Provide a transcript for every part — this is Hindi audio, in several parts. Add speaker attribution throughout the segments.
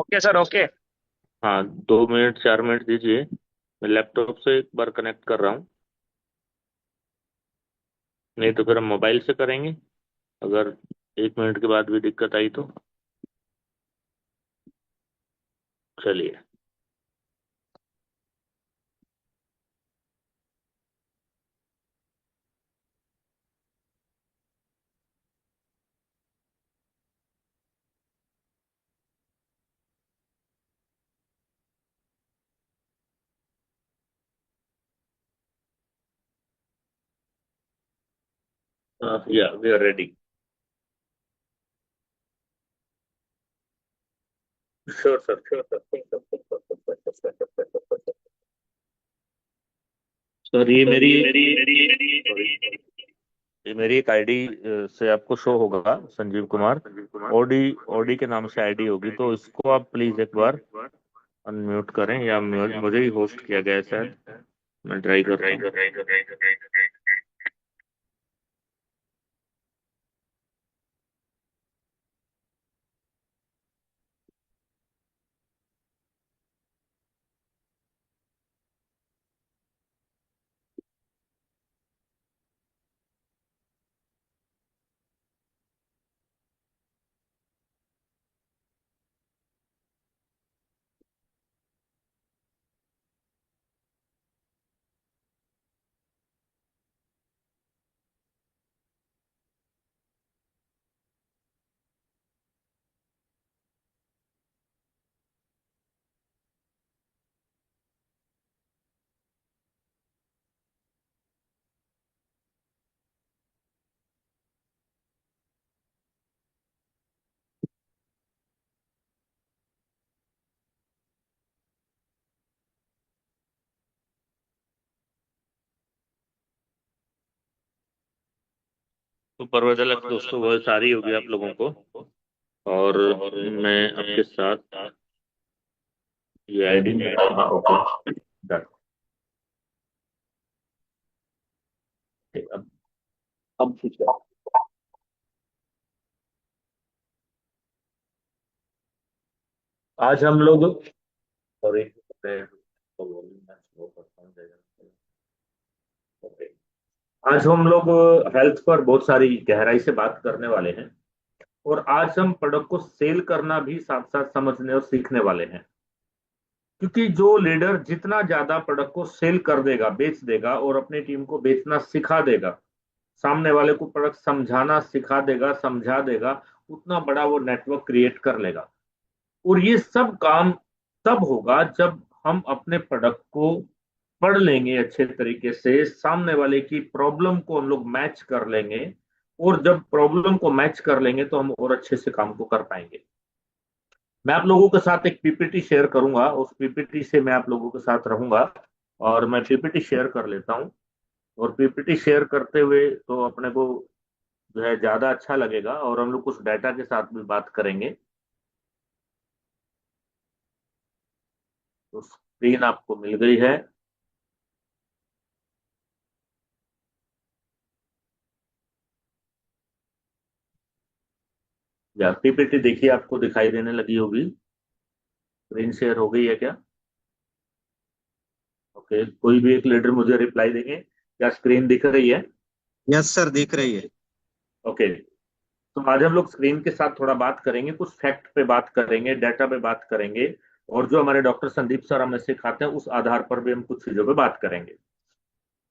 Speaker 1: Okay sir, okay.
Speaker 2: हाँ, 2 मिनट 4 मिनट दीजिए। मैं लैपटॉप से एक बार कनेक्ट कर रहा हूँ। नहीं तो फिर हम मोबाइल से करेंगे, अगर 1 मिनट के बाद भी दिक्कत आई तो। चलिए। या we are ready. Sure sir, sure sir. Sir ये
Speaker 1: सर
Speaker 2: मेरी
Speaker 1: ये मेरी
Speaker 2: सॉरी, ये मेरी एक आईडी से आपको शो होगा, संजीव कुमार।
Speaker 1: संजीव कुमार।
Speaker 2: ओडी ओडी के नाम से आईडी होगी, तो इसको आप प्लीज एक बार अनम्यूट करें, या मुझे ही होस्ट किया गया है शायद। मैं ट्राई करता हूँ। तो परवरदिलक्स दोस्तों, बहुत सारी होगी आप लोगों को। और मैं आपके साथ ये आईडी। हाँ, ओके, डन। अब ठीक है। आज हम लोग, सॉरी, ओके, आज हम लोग हेल्थ पर बहुत सारी गहराई से बात करने वाले हैं। और आज हम प्रोडक्ट को सेल करना भी साथ साथ समझने और सीखने वाले हैं। क्योंकि जो लीडर जितना ज्यादा प्रोडक्ट को सेल कर देगा, बेच देगा, और अपनी टीम को बेचना सिखा देगा, सामने वाले को प्रोडक्ट समझाना सिखा देगा, समझा देगा, उतना बड़ा वो नेटवर्क क्रिएट कर लेगा। और ये सब काम तब होगा जब हम अपने प्रोडक्ट को पढ़ लेंगे अच्छे तरीके से, सामने वाले की प्रॉब्लम को हम लोग मैच कर लेंगे। और जब प्रॉब्लम को मैच कर लेंगे तो हम और अच्छे से काम को कर पाएंगे। मैं आप लोगों के साथ एक पीपीटी शेयर करूंगा, उस पीपीटी से मैं आप लोगों के साथ रहूंगा। और मैं पीपीटी शेयर कर लेता हूं। और पीपीटी शेयर करते हुए तो अपने को जो है ज्यादा अच्छा लगेगा, और हम लोग कुछ डाटा के साथ भी बात करेंगे। तो स्क्रीन आपको मिल गई है। या पीपीटी देखिए, आपको दिखाई देने लगी होगी। स्क्रीन शेयर हो गई है क्या? ओके, कोई भी एक लीडर मुझे रिप्लाई देंगे, क्या स्क्रीन दिख रही है?
Speaker 1: यस सर, दिख रही है।
Speaker 2: ओके। तो आज हम लोग स्क्रीन के साथ थोड़ा बात करेंगे, कुछ फैक्ट पे बात करेंगे, डाटा पे बात करेंगे। और जो हमारे डॉक्टर संदीप सर हमें सिखाते हैं, उस आधार पर भी हम कुछ चीजों पे बात करेंगे।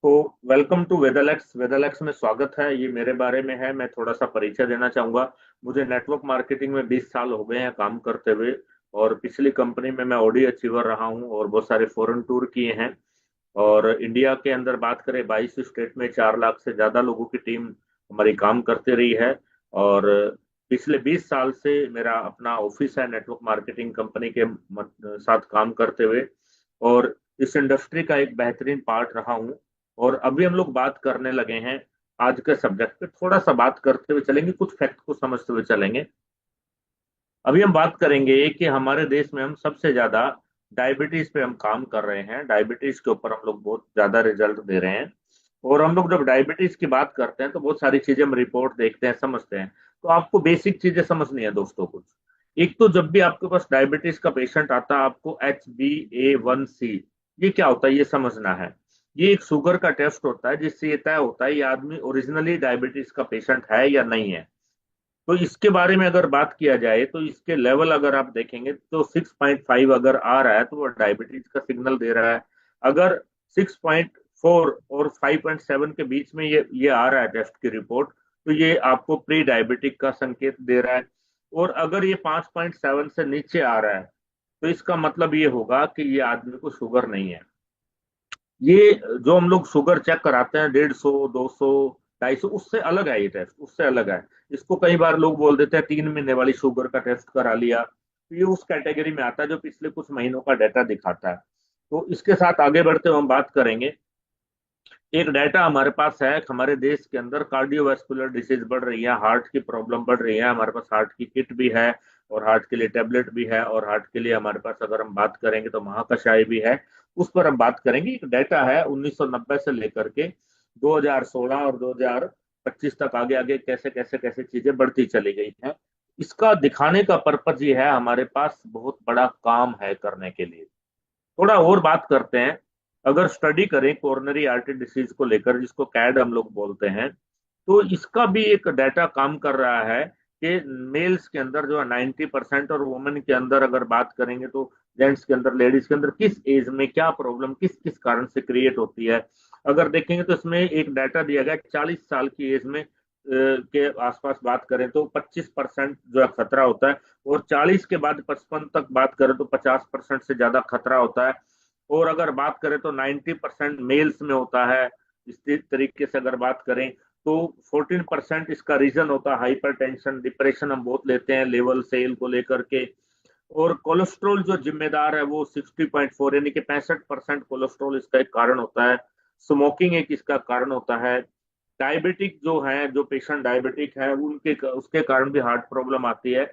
Speaker 2: तो वेलकम टू वेदालेक्स। वेदालेक्स में स्वागत है। ये मेरे बारे में है, मैं थोड़ा सा परिचय देना चाहूंगा। मुझे नेटवर्क मार्केटिंग में 20 साल हो गए हैं काम करते हुए। और पिछली कंपनी में मैं ऑडी अचीवर रहा हूँ, और बहुत सारे फॉरेन टूर किए हैं। और इंडिया के अंदर बात करें, 22 स्टेट में 4 लाख से ज्यादा लोगों की टीम हमारी काम करते रही है। और पिछले 20 साल से मेरा अपना ऑफिस है नेटवर्क मार्केटिंग कंपनी के साथ काम करते हुए। और इस इंडस्ट्री का एक बेहतरीन पार्ट रहा हूँ। और अभी हम लोग बात करने लगे हैं आज के सब्जेक्ट पे, थोड़ा सा बात करते हुए चलेंगे, कुछ फैक्ट को समझते हुए चलेंगे। अभी हम बात करेंगे कि हमारे देश में हम सबसे ज्यादा डायबिटीज पे हम काम कर रहे हैं, डायबिटीज के ऊपर हम लोग बहुत ज्यादा रिजल्ट दे रहे हैं। और हम लोग जब डायबिटीज की बात करते हैं तो बहुत सारी चीजें हम रिपोर्ट देखते हैं, समझते हैं। तो आपको बेसिक चीजें समझनी है दोस्तों कुछ। एक तो जब भी आपके पास डायबिटीज का पेशेंट आता है, आपको HbA1c, ये क्या होता है ये समझना है। ये एक शुगर का टेस्ट होता है जिससे ये तय होता है ये आदमी ओरिजिनली डायबिटीज का पेशेंट है या नहीं है। तो इसके बारे में अगर बात किया जाए तो इसके लेवल अगर आप देखेंगे तो 6.5 अगर आ रहा है तो वो डायबिटीज का सिग्नल दे रहा है। अगर 6.4 और 5.7 के बीच में ये आ रहा है टेस्ट की रिपोर्ट, तो ये आपको प्री डायबिटिक का संकेत दे रहा है। और अगर ये 5.7 से नीचे आ रहा है तो इसका मतलब ये होगा कि ये आदमी को शुगर नहीं है। ये जो हम लोग शुगर चेक कराते हैं 150, 200, 250, उससे अलग है ये टेस्ट, उससे अलग है। इसको कई बार लोग बोल देते हैं 3 महीने वाली शुगर का टेस्ट करा लिया, तो ये उस कैटेगरी में आता है जो पिछले कुछ महीनों का डाटा दिखाता है। तो इसके साथ आगे बढ़ते हुए हम बात करेंगे। एक डाटा हमारे पास है कि हमारे देश के अंदर कार्डियोवास्कुलर डिसीज बढ़ रही है, हार्ट की प्रॉब्लम बढ़ रही है। हमारे पास हार्ट की किट भी है और हार्ट के लिए टेबलेट भी है, और हार्ट के लिए हमारे पास अगर हम बात करेंगे तो महाकषाय भी है। उस पर हम बात करेंगे। एक डाटा है 1990 से लेकर के 2016 और 2025 तक, आगे आगे कैसे कैसे कैसे चीजें बढ़ती चली गई हैं। इसका दिखाने का पर्पज ये है, हमारे पास बहुत बड़ा काम है करने के लिए। थोड़ा और बात करते हैं। अगर स्टडी करें कोरोनरी आर्टरी डिसीज को लेकर, जिसको कैड हम लोग बोलते हैं, तो इसका भी एक डाटा काम कर रहा है कि मेल्स के अंदर जो है 90% और वुमेन के अंदर अगर बात करेंगे तो जेंट्स के अंदर, लेडीज के अंदर किस एज में क्या प्रॉब्लम किस किस कारण से क्रिएट होती है। अगर देखेंगे तो इसमें एक डाटा दिया गया 40 साल की एज में के आसपास बात करें तो 25% जो है खतरा होता है, और 40 के बाद 55 तक बात करें तो 50% से ज्यादा खतरा होता है। और अगर बात करें तो 90% मेल्स में होता है। इस तरीके से अगर बात करें तो 14% इसका रीजन होता है हाइपर टेंशन, डिप्रेशन हम बहुत लेते हैं लेवल सेल को लेकर के। और कोलेस्ट्रॉल जो जिम्मेदार है वो 60.4, यानी कि 65% कोलेस्ट्रॉल इसका एक कारण होता है। स्मोकिंग एक इसका कारण होता है। डायबिटिक जो है, जो पेशेंट डायबिटिक है उनके उसके कारण भी हार्ट प्रॉब्लम आती है।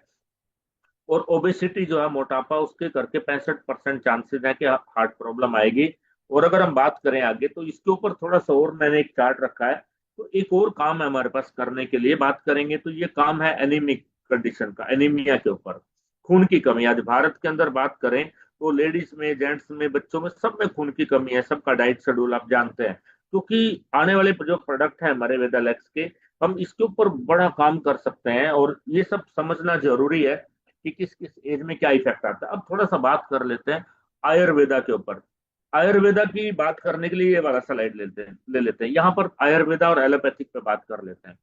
Speaker 2: और ओबेसिटी जो है, मोटापा, उसके करके 65% चांसेस है कि हार्ट प्रॉब्लम आएगी। और अगर हम बात करें आगे तो इसके ऊपर थोड़ा सा और मैंने एक चार्ट रखा है। तो एक और काम है हमारे पास करने के लिए, बात करेंगे तो ये काम है एनीमिक कंडीशन का, एनीमिया के ऊपर, खून की कमी। आज भारत के अंदर बात करें तो लेडीज में, जेंट्स में, बच्चों में, सब में खून की कमी है। सबका डाइट शेड्यूल आप जानते हैं। क्योंकि आने वाले जो प्रोडक्ट है हमारे वेदालेक्स के, हम इसके ऊपर बड़ा काम कर सकते हैं, और ये सब समझना जरूरी है कि किस किस एज में क्या इफेक्ट आता है। अब थोड़ा सा बात कर लेते हैं आयुर्वेदा के ऊपर। आयुर्वेदा की बात करने के लिए ये वाला स्लाइड ले लेते हैं। यहाँ पर आयुर्वेदा और एलोपैथिक पे बात कर लेते हैं।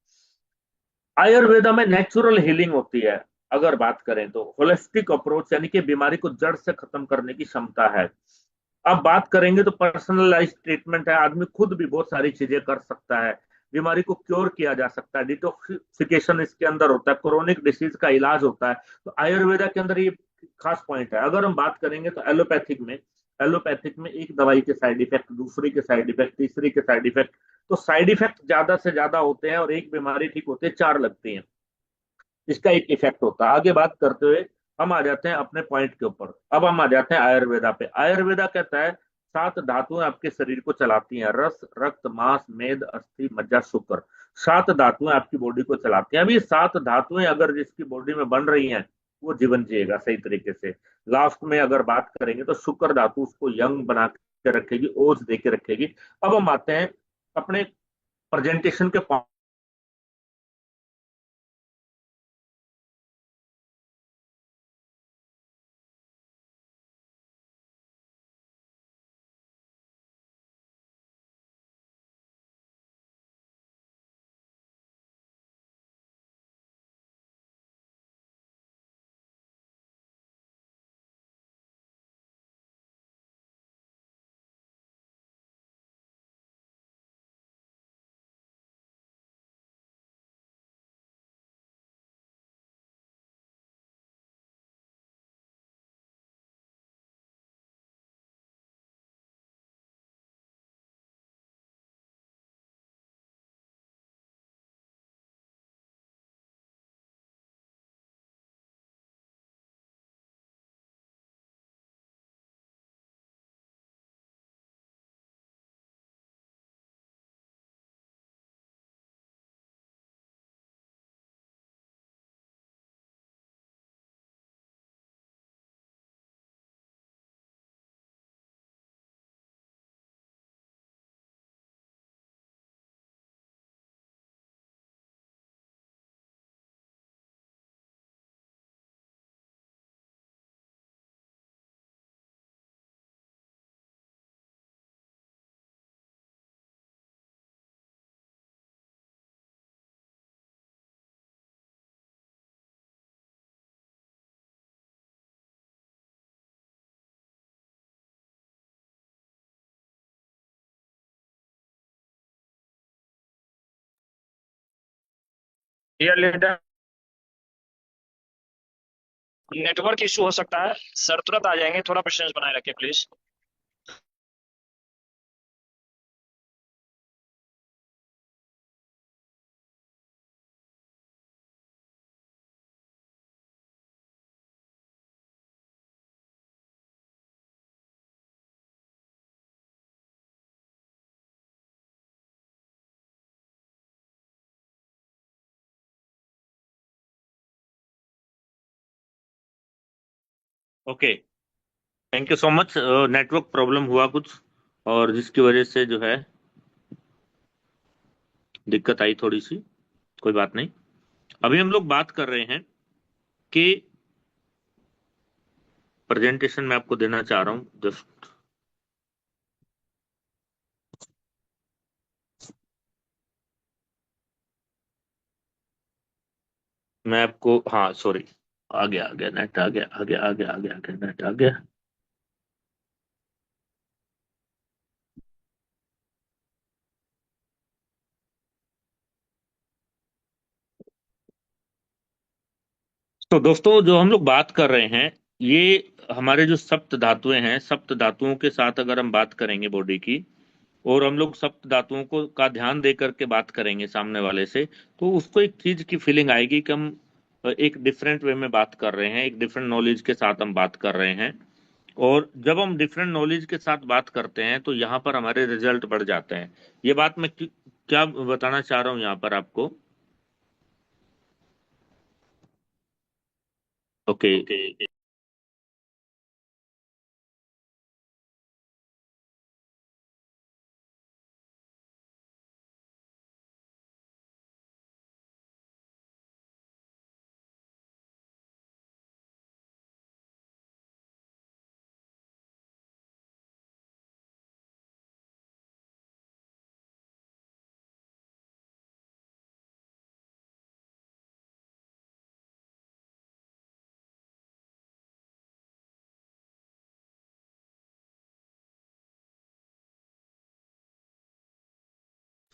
Speaker 2: आयुर्वेदा में नेचुरल हीलिंग होती है। अगर बात करें तो होलिस्टिक अप्रोच, यानी कि बीमारी को जड़ से खत्म करने की क्षमता है। अब बात करेंगे तो पर्सनलाइज ट्रीटमेंट है, आदमी खुद भी बहुत सारी चीजें कर सकता है। बीमारी को क्योर किया जा सकता है, डिटॉक्सिफिकेशन इसके अंदर होता है, क्रोनिक डिसीज का इलाज होता है। तो आयुर्वेदा के अंदर ये खास पॉइंट है। अगर हम बात करेंगे तो एलोपैथिक में एक दवाई के साइड इफेक्ट, दूसरी के साइड इफेक्ट, तीसरी के साइड इफेक्ट, तो साइड इफेक्ट ज्यादा से ज्यादा होते हैं, और एक बीमारी ठीक होते हैं 4 लगती हैं। इसका एक इफेक्ट होता है। आगे बात करते हुए हम आ जाते हैं अपने पॉइंट के ऊपर। अब हम आ जाते हैं आयुर्वेदा पे। आयुर्वेदा कहता है 7 धातुएं आपके शरीर को चलाती हैं: रस, रक्त, मांस, मेद, अस्थि, मज्जा, शुक्र। 7 धातुएं आपकी बॉडी को चलाती हैं। अब ये 7 धातुएं अगर जिसकी बॉडी में बन रही हैं, वो जीवन जिएगा सही तरीके से। लास्ट में अगर बात करेंगे तो शुक्र धातु उसको यंग बना के रखेगी, ओज दे के रखेगी। अब हम आते हैं अपने प्रेजेंटेशन के
Speaker 3: डियर लीडर, नेटवर्क इशू हो सकता है सर, तुरंत आ जाएंगे, थोड़ा पेशेंस बनाए रखिए please.
Speaker 2: Okay, thank you so much. Network problem हुआ कुछ, और जिसकी वजह से जो है दिक्कत आई थोड़ी सी। कोई बात नहीं। अभी हम लोग बात कर रहे हैं कि प्रेजेंटेशन मैं आपको देना चाह रहा हूँ जस्ट। मैं आपको, हाँ सॉरी, आ गया नेट, आ गया आ गया आ गया आ गया आ गया नेट आ गया। तो दोस्तों, जो हम लोग बात कर रहे हैं, ये हमारे जो सप्त धातुएं हैं, सप्त धातुओं के साथ अगर हम बात करेंगे बॉडी की, और हम लोग सप्त धातुओं को का ध्यान दे करके बात करेंगे सामने वाले से, तो उसको एक चीज की फीलिंग आएगी कि हम एक डिफरेंट वे में बात कर रहे हैं, एक डिफरेंट नॉलेज के साथ हम बात कर रहे हैं। और जब हम डिफरेंट नॉलेज के साथ बात करते हैं तो यहाँ पर हमारे रिजल्ट बढ़ जाते हैं। ये बात मैं क्या बताना चाह रहा हूँ यहाँ पर आपको। ओके।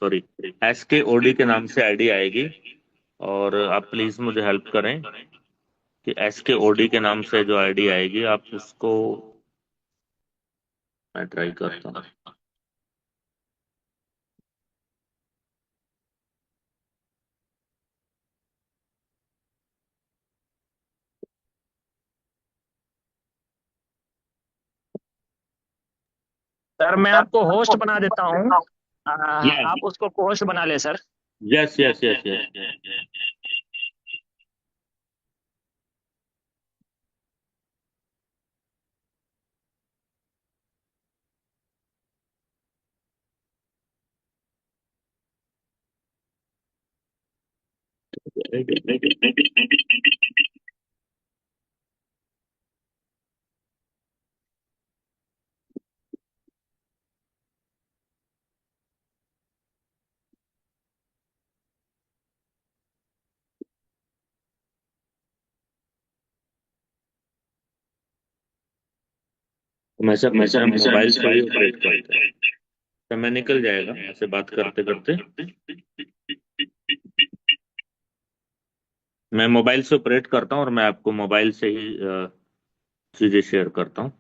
Speaker 2: सॉरी, एस के ओडी के नाम से आईडी आएगी, और आप प्लीज मुझे हेल्प करें कि एस के ओडी के नाम से जो आईडी आएगी आप उसको, मैं ट्राई करता हूँ।
Speaker 3: सर मैं आपको होस्ट बना देता हूँ,
Speaker 2: यस
Speaker 3: आप उसको को होस्ट बना ले sir.
Speaker 2: Yes yes yes yes. हमेशा हमेशा मोबाइल से ही ऑपरेट करते हैं। समय निकल जाएगा ऐसे बात करते करते। मैं मोबाइल से ऑपरेट करता हूँ और मैं आपको मोबाइल से ही चीजें शेयर करता हूँ।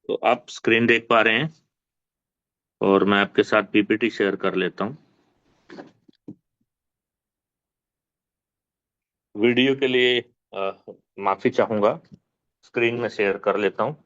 Speaker 2: तो आप स्क्रीन देख पा रहे हैं, और मैं आपके साथ पीपीटी शेयर कर लेता हूँ। वीडियो के लिए माफी चाहूंगा। स्क्रीन में शेयर कर लेता हूँ।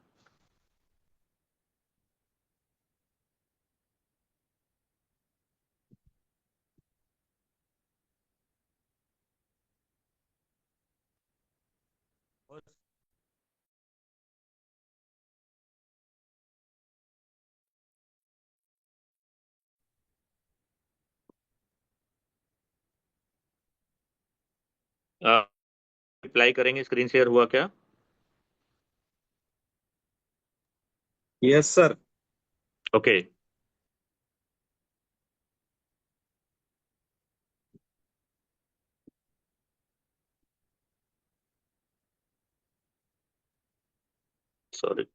Speaker 2: रिप्लाई करेंगे, स्क्रीन शेयर हुआ क्या?
Speaker 1: Yes sir.
Speaker 2: Okay. Sorry.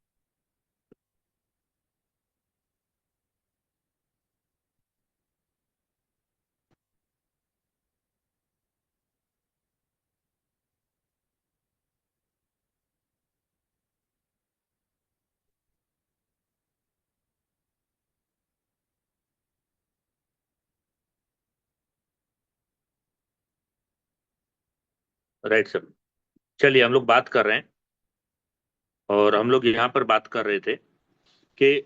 Speaker 2: Right sir. चलिए, हम लोग बात कर रहे हैं, और हम लोग यहाँ पर बात कर रहे थे कि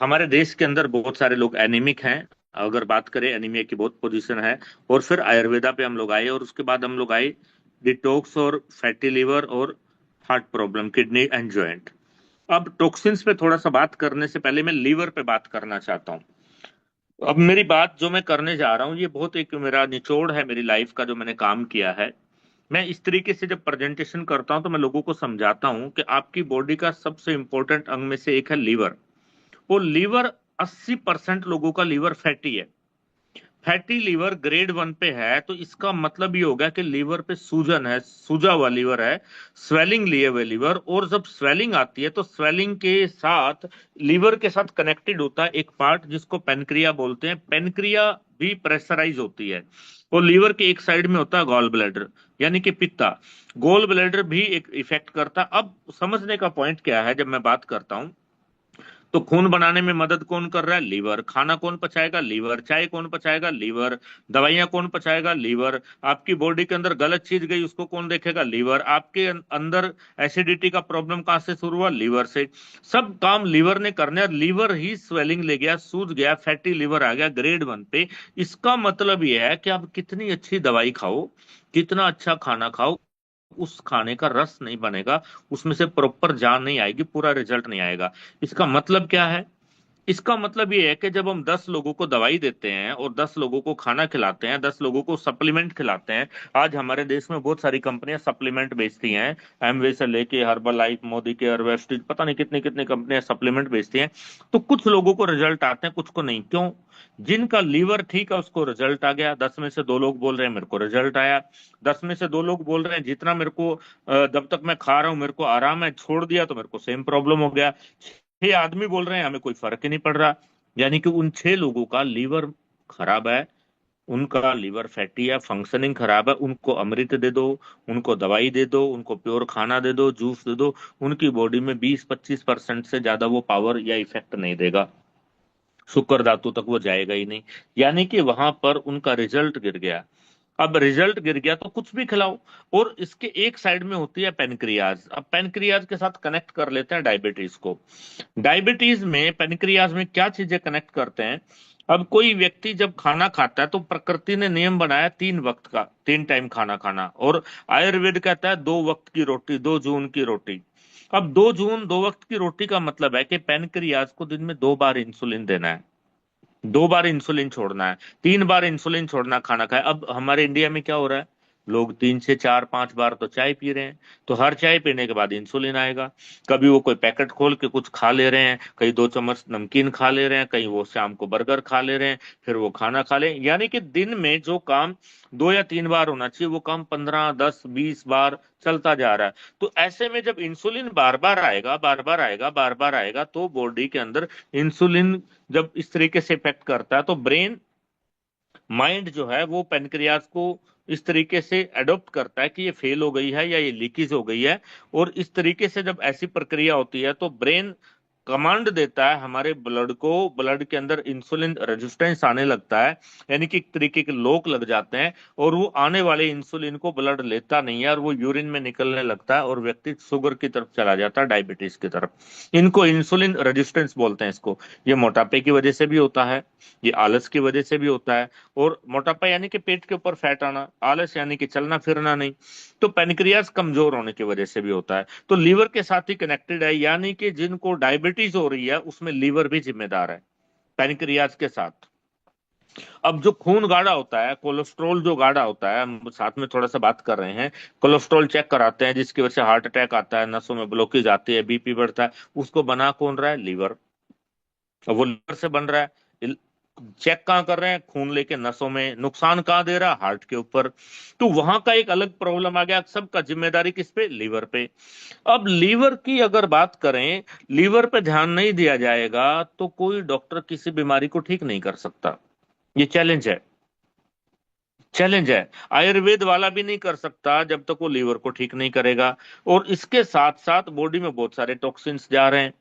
Speaker 2: हमारे देश के अंदर बहुत सारे लोग एनीमिक हैं। अगर बात करें, एनीमिया की बहुत पोजीशन है। और फिर आयुर्वेदा पे हम लोग आए, और उसके बाद हम लोग आए डिटॉक्स और फैटी लिवर और heart problem, kidney and joint. अब टॉक्सिन्स पे थोड़ा सा बात करने से पहले मैं लीवर पे बात करना चाहता हूँ। अब मेरी बात जो मैं करने जा रहा हूँ, ये बहुत एक मेरा निचोड़ है मेरी लाइफ का, जो मैंने काम किया है। मैं इस तरीके से जब प्रेजेंटेशन करता हूँ तो मैं लोगों को समझाता हूँ कि आपकी बॉडी का सबसे इंपॉर्टेंट अंग में से एक है लीवर। वो लीवर, 80% लोगों का लीवर फैटी है। फैटी लीवर ग्रेड 1 पे है, तो इसका मतलब ये होगा कि लीवर पे सूजन है, सूजा हुआ लीवर है, स्वेलिंग लिए हुए लीवर। और जब स्वेलिंग आती है तो स्वेलिंग के साथ लीवर के साथ कनेक्टेड होता है एक पार्ट जिसको पेनक्रिया बोलते हैं। पेनक्रिया भी प्रेशराइज होती है। और लीवर के एक साइड में होता है गॉल ब्लैडर, यानी कि पित्ता। गॉल ब्लैडर भी एक इफेक्ट करता है। अब समझने का पॉइंट क्या है, जब मैं बात करता हूं तो खून बनाने में मदद कौन कर रहा है? लीवर। खाना कौन पचाएगा? लीवर। चाय कौन पचाएगा? लीवर। दवाइयां कौन पचाएगा? लीवर। आपकी बॉडी के अंदर गलत चीज गई, उसको कौन देखेगा? लीवर। आपके अंदर एसिडिटी का प्रॉब्लम कहां से शुरू हुआ? लीवर से। सब काम लीवर ने करने, और लीवर ही स्वेलिंग ले गया, सूज गया, फैटी लीवर आ गया ग्रेड 1 पे। इसका मतलब यह है कि आप कितनी अच्छी दवाई खाओ, कितना अच्छा खाना खाओ, उस खाने का रस नहीं बनेगा, उसमें से प्रॉपर जान नहीं आएगी, पूरा रिजल्ट नहीं आएगा। इसका मतलब क्या है? इसका मतलब ये है कि जब हम 10 लोगों को दवाई देते हैं और 10 लोगों को खाना खिलाते हैं, 10 लोगों को सप्लीमेंट खिलाते हैं। आज हमारे देश में बहुत सारी कंपनियां सप्लीमेंट बेचती हैं, एमवे से लेके herbal life, Modi care, Vestige, पता नहीं कितनी कितनी कंपनियां सप्लीमेंट बेचती हैं। तो कुछ लोगों को रिजल्ट आते हैं, कुछ को नहीं। क्यों? जिनका लीवर ठीक है उसको रिजल्ट आ गया, 10 में से 2 लोग बोल रहे हैं मेरे को रिजल्ट आया। 10 में से 2 लोग बोल रहे हैं जितना मेरे को जब तक मैं खा रहा हूं मेरे को आराम है, छोड़ दिया तो मेरे को सेम प्रॉब्लम हो गया। 6 आदमी बोल रहे हैं हमें कोई फर्क ही नहीं पड़ रहा। यानी कि उन 6 लोगों का लीवर खराब है, उनका लीवर फैटी है, फंक्शनिंग खराब है। उनको अमृत दे दो, उनको दवाई दे दो, उनको प्योर खाना दे दो, जूस दे दो, उनकी बॉडी में 20-25% से ज्यादा वो पावर या इफेक्ट नहीं देगा। शुक्र धातु तक वो जाएगा ही नहीं। यानी कि वहां पर उनका रिजल्ट गिर गया। अब रिजल्ट गिर गया तो कुछ भी खिलाओ। और इसके एक साइड में होती है पेनक्रियाज। अब पेनक्रियाज के साथ कनेक्ट कर लेते हैं डायबिटीज को। डायबिटीज में पेनक्रियाज में क्या चीजें कनेक्ट करते हैं? अब कोई व्यक्ति जब खाना खाता है तो प्रकृति ने नियम बनाया 3 वक्त का, 3 टाइम खाना खाना। और आयुर्वेद कहता है 2 वक्त की रोटी, 2 जून की रोटी। अब 2 जून, 2 वक्त की रोटी का मतलब है कि पेनक्रियाज को दिन में 2 बार इंसुलिन देना है, 2 बार इंसुलिन छोड़ना है, 3 बार इंसुलिन छोड़ना खाना खाए। अब हमारे इंडिया में क्या हो रहा है? लोग 3 से 4, 5 बार तो चाय पी रहे हैं, तो हर चाय पीने के बाद इंसुलिन आएगा। कभी वो कोई पैकेट खोल के कुछ खा ले रहे हैं, कहीं 2 चम्मच नमकीन खा ले रहे हैं, कहीं वो शाम को बर्गर खा ले रहे हैं, फिर वो खाना खा ले। यानी कि दिन में जो काम 2 या 3 बार होना चाहिए, वो काम 15, 10, 20 बार चलता जा रहा है। तो ऐसे में जब इंसुलिन बार बार आएगा, बार बार आएगा, बार बार आएगा, तो बॉडी के अंदर इंसुलिन जब इस तरीके से इफेक्ट करता है तो ब्रेन, माइंड जो है वो पेनक्रियाज को इस तरीके से अडॉप्ट करता है कि ये फेल हो गई है या ये लीकेज हो गई है। और इस तरीके से जब ऐसी प्रक्रिया होती है तो ब्रेन कमांड देता है हमारे ब्लड को, ब्लड के अंदर इंसुलिन रेजिस्टेंस आने लगता है, यानी कि एक तरीके के लोक लग जाते हैं। और वो आने वाले इंसुलिन को ब्लड लेता नहीं है, और वो यूरिन में निकलने लगता है, और व्यक्ति शुगर की तरफ चला जाता है, डायबिटीज की तरफ। इनको इंसुलिन रेजिस्टेंस बोलते हैं इसको। ये मोटापे की वजह से भी होता है, ये आलस की वजह से भी होता है। और मोटापा यानी कि पेट के ऊपर फैट आना, आलस यानी कि चलना फिरना नहीं, तो पेनक्रियाज कमजोर होने की वजह से भी होता है। तो लीवर के साथ ही कनेक्टेड है, यानी कि जिनको डायबिटीज हो रही है उसमें लीवर भी जिम्मेदार है पेनक्रियाज के साथ। अब जो खून गाढ़ा होता है, कोलेस्ट्रॉल जो गाढ़ा होता है, हम साथ में थोड़ा सा बात कर रहे हैं, कोलेस्ट्रॉल चेक कराते हैं, जिसकी वजह से हार्ट अटैक आता है, नसों में ब्लॉकेज आती है, बीपी बढ़ता है, उसको बना कौन रहा है? लीवर। अब वो लीवर से बन रहा है, चेक कहाँ कर रहे हैं? खून लेके नसों में। नुकसान कहाँ दे रहा है? हार्ट के ऊपर। तो वहां का एक अलग प्रॉब्लम आ गया, सबका जिम्मेदारी किस पे? लीवर पे। अब लीवर की अगर बात करें, लीवर पे ध्यान नहीं दिया जाएगा तो कोई डॉक्टर किसी बीमारी को ठीक नहीं कर सकता। ये चैलेंज है, चैलेंज है। आयुर्वेद वाला भी नहीं कर सकता जब तक वो लीवर को ठीक नहीं करेगा। और इसके साथ साथ बॉडी में बहुत सारे टॉक्सिन्स जा रहे हैं।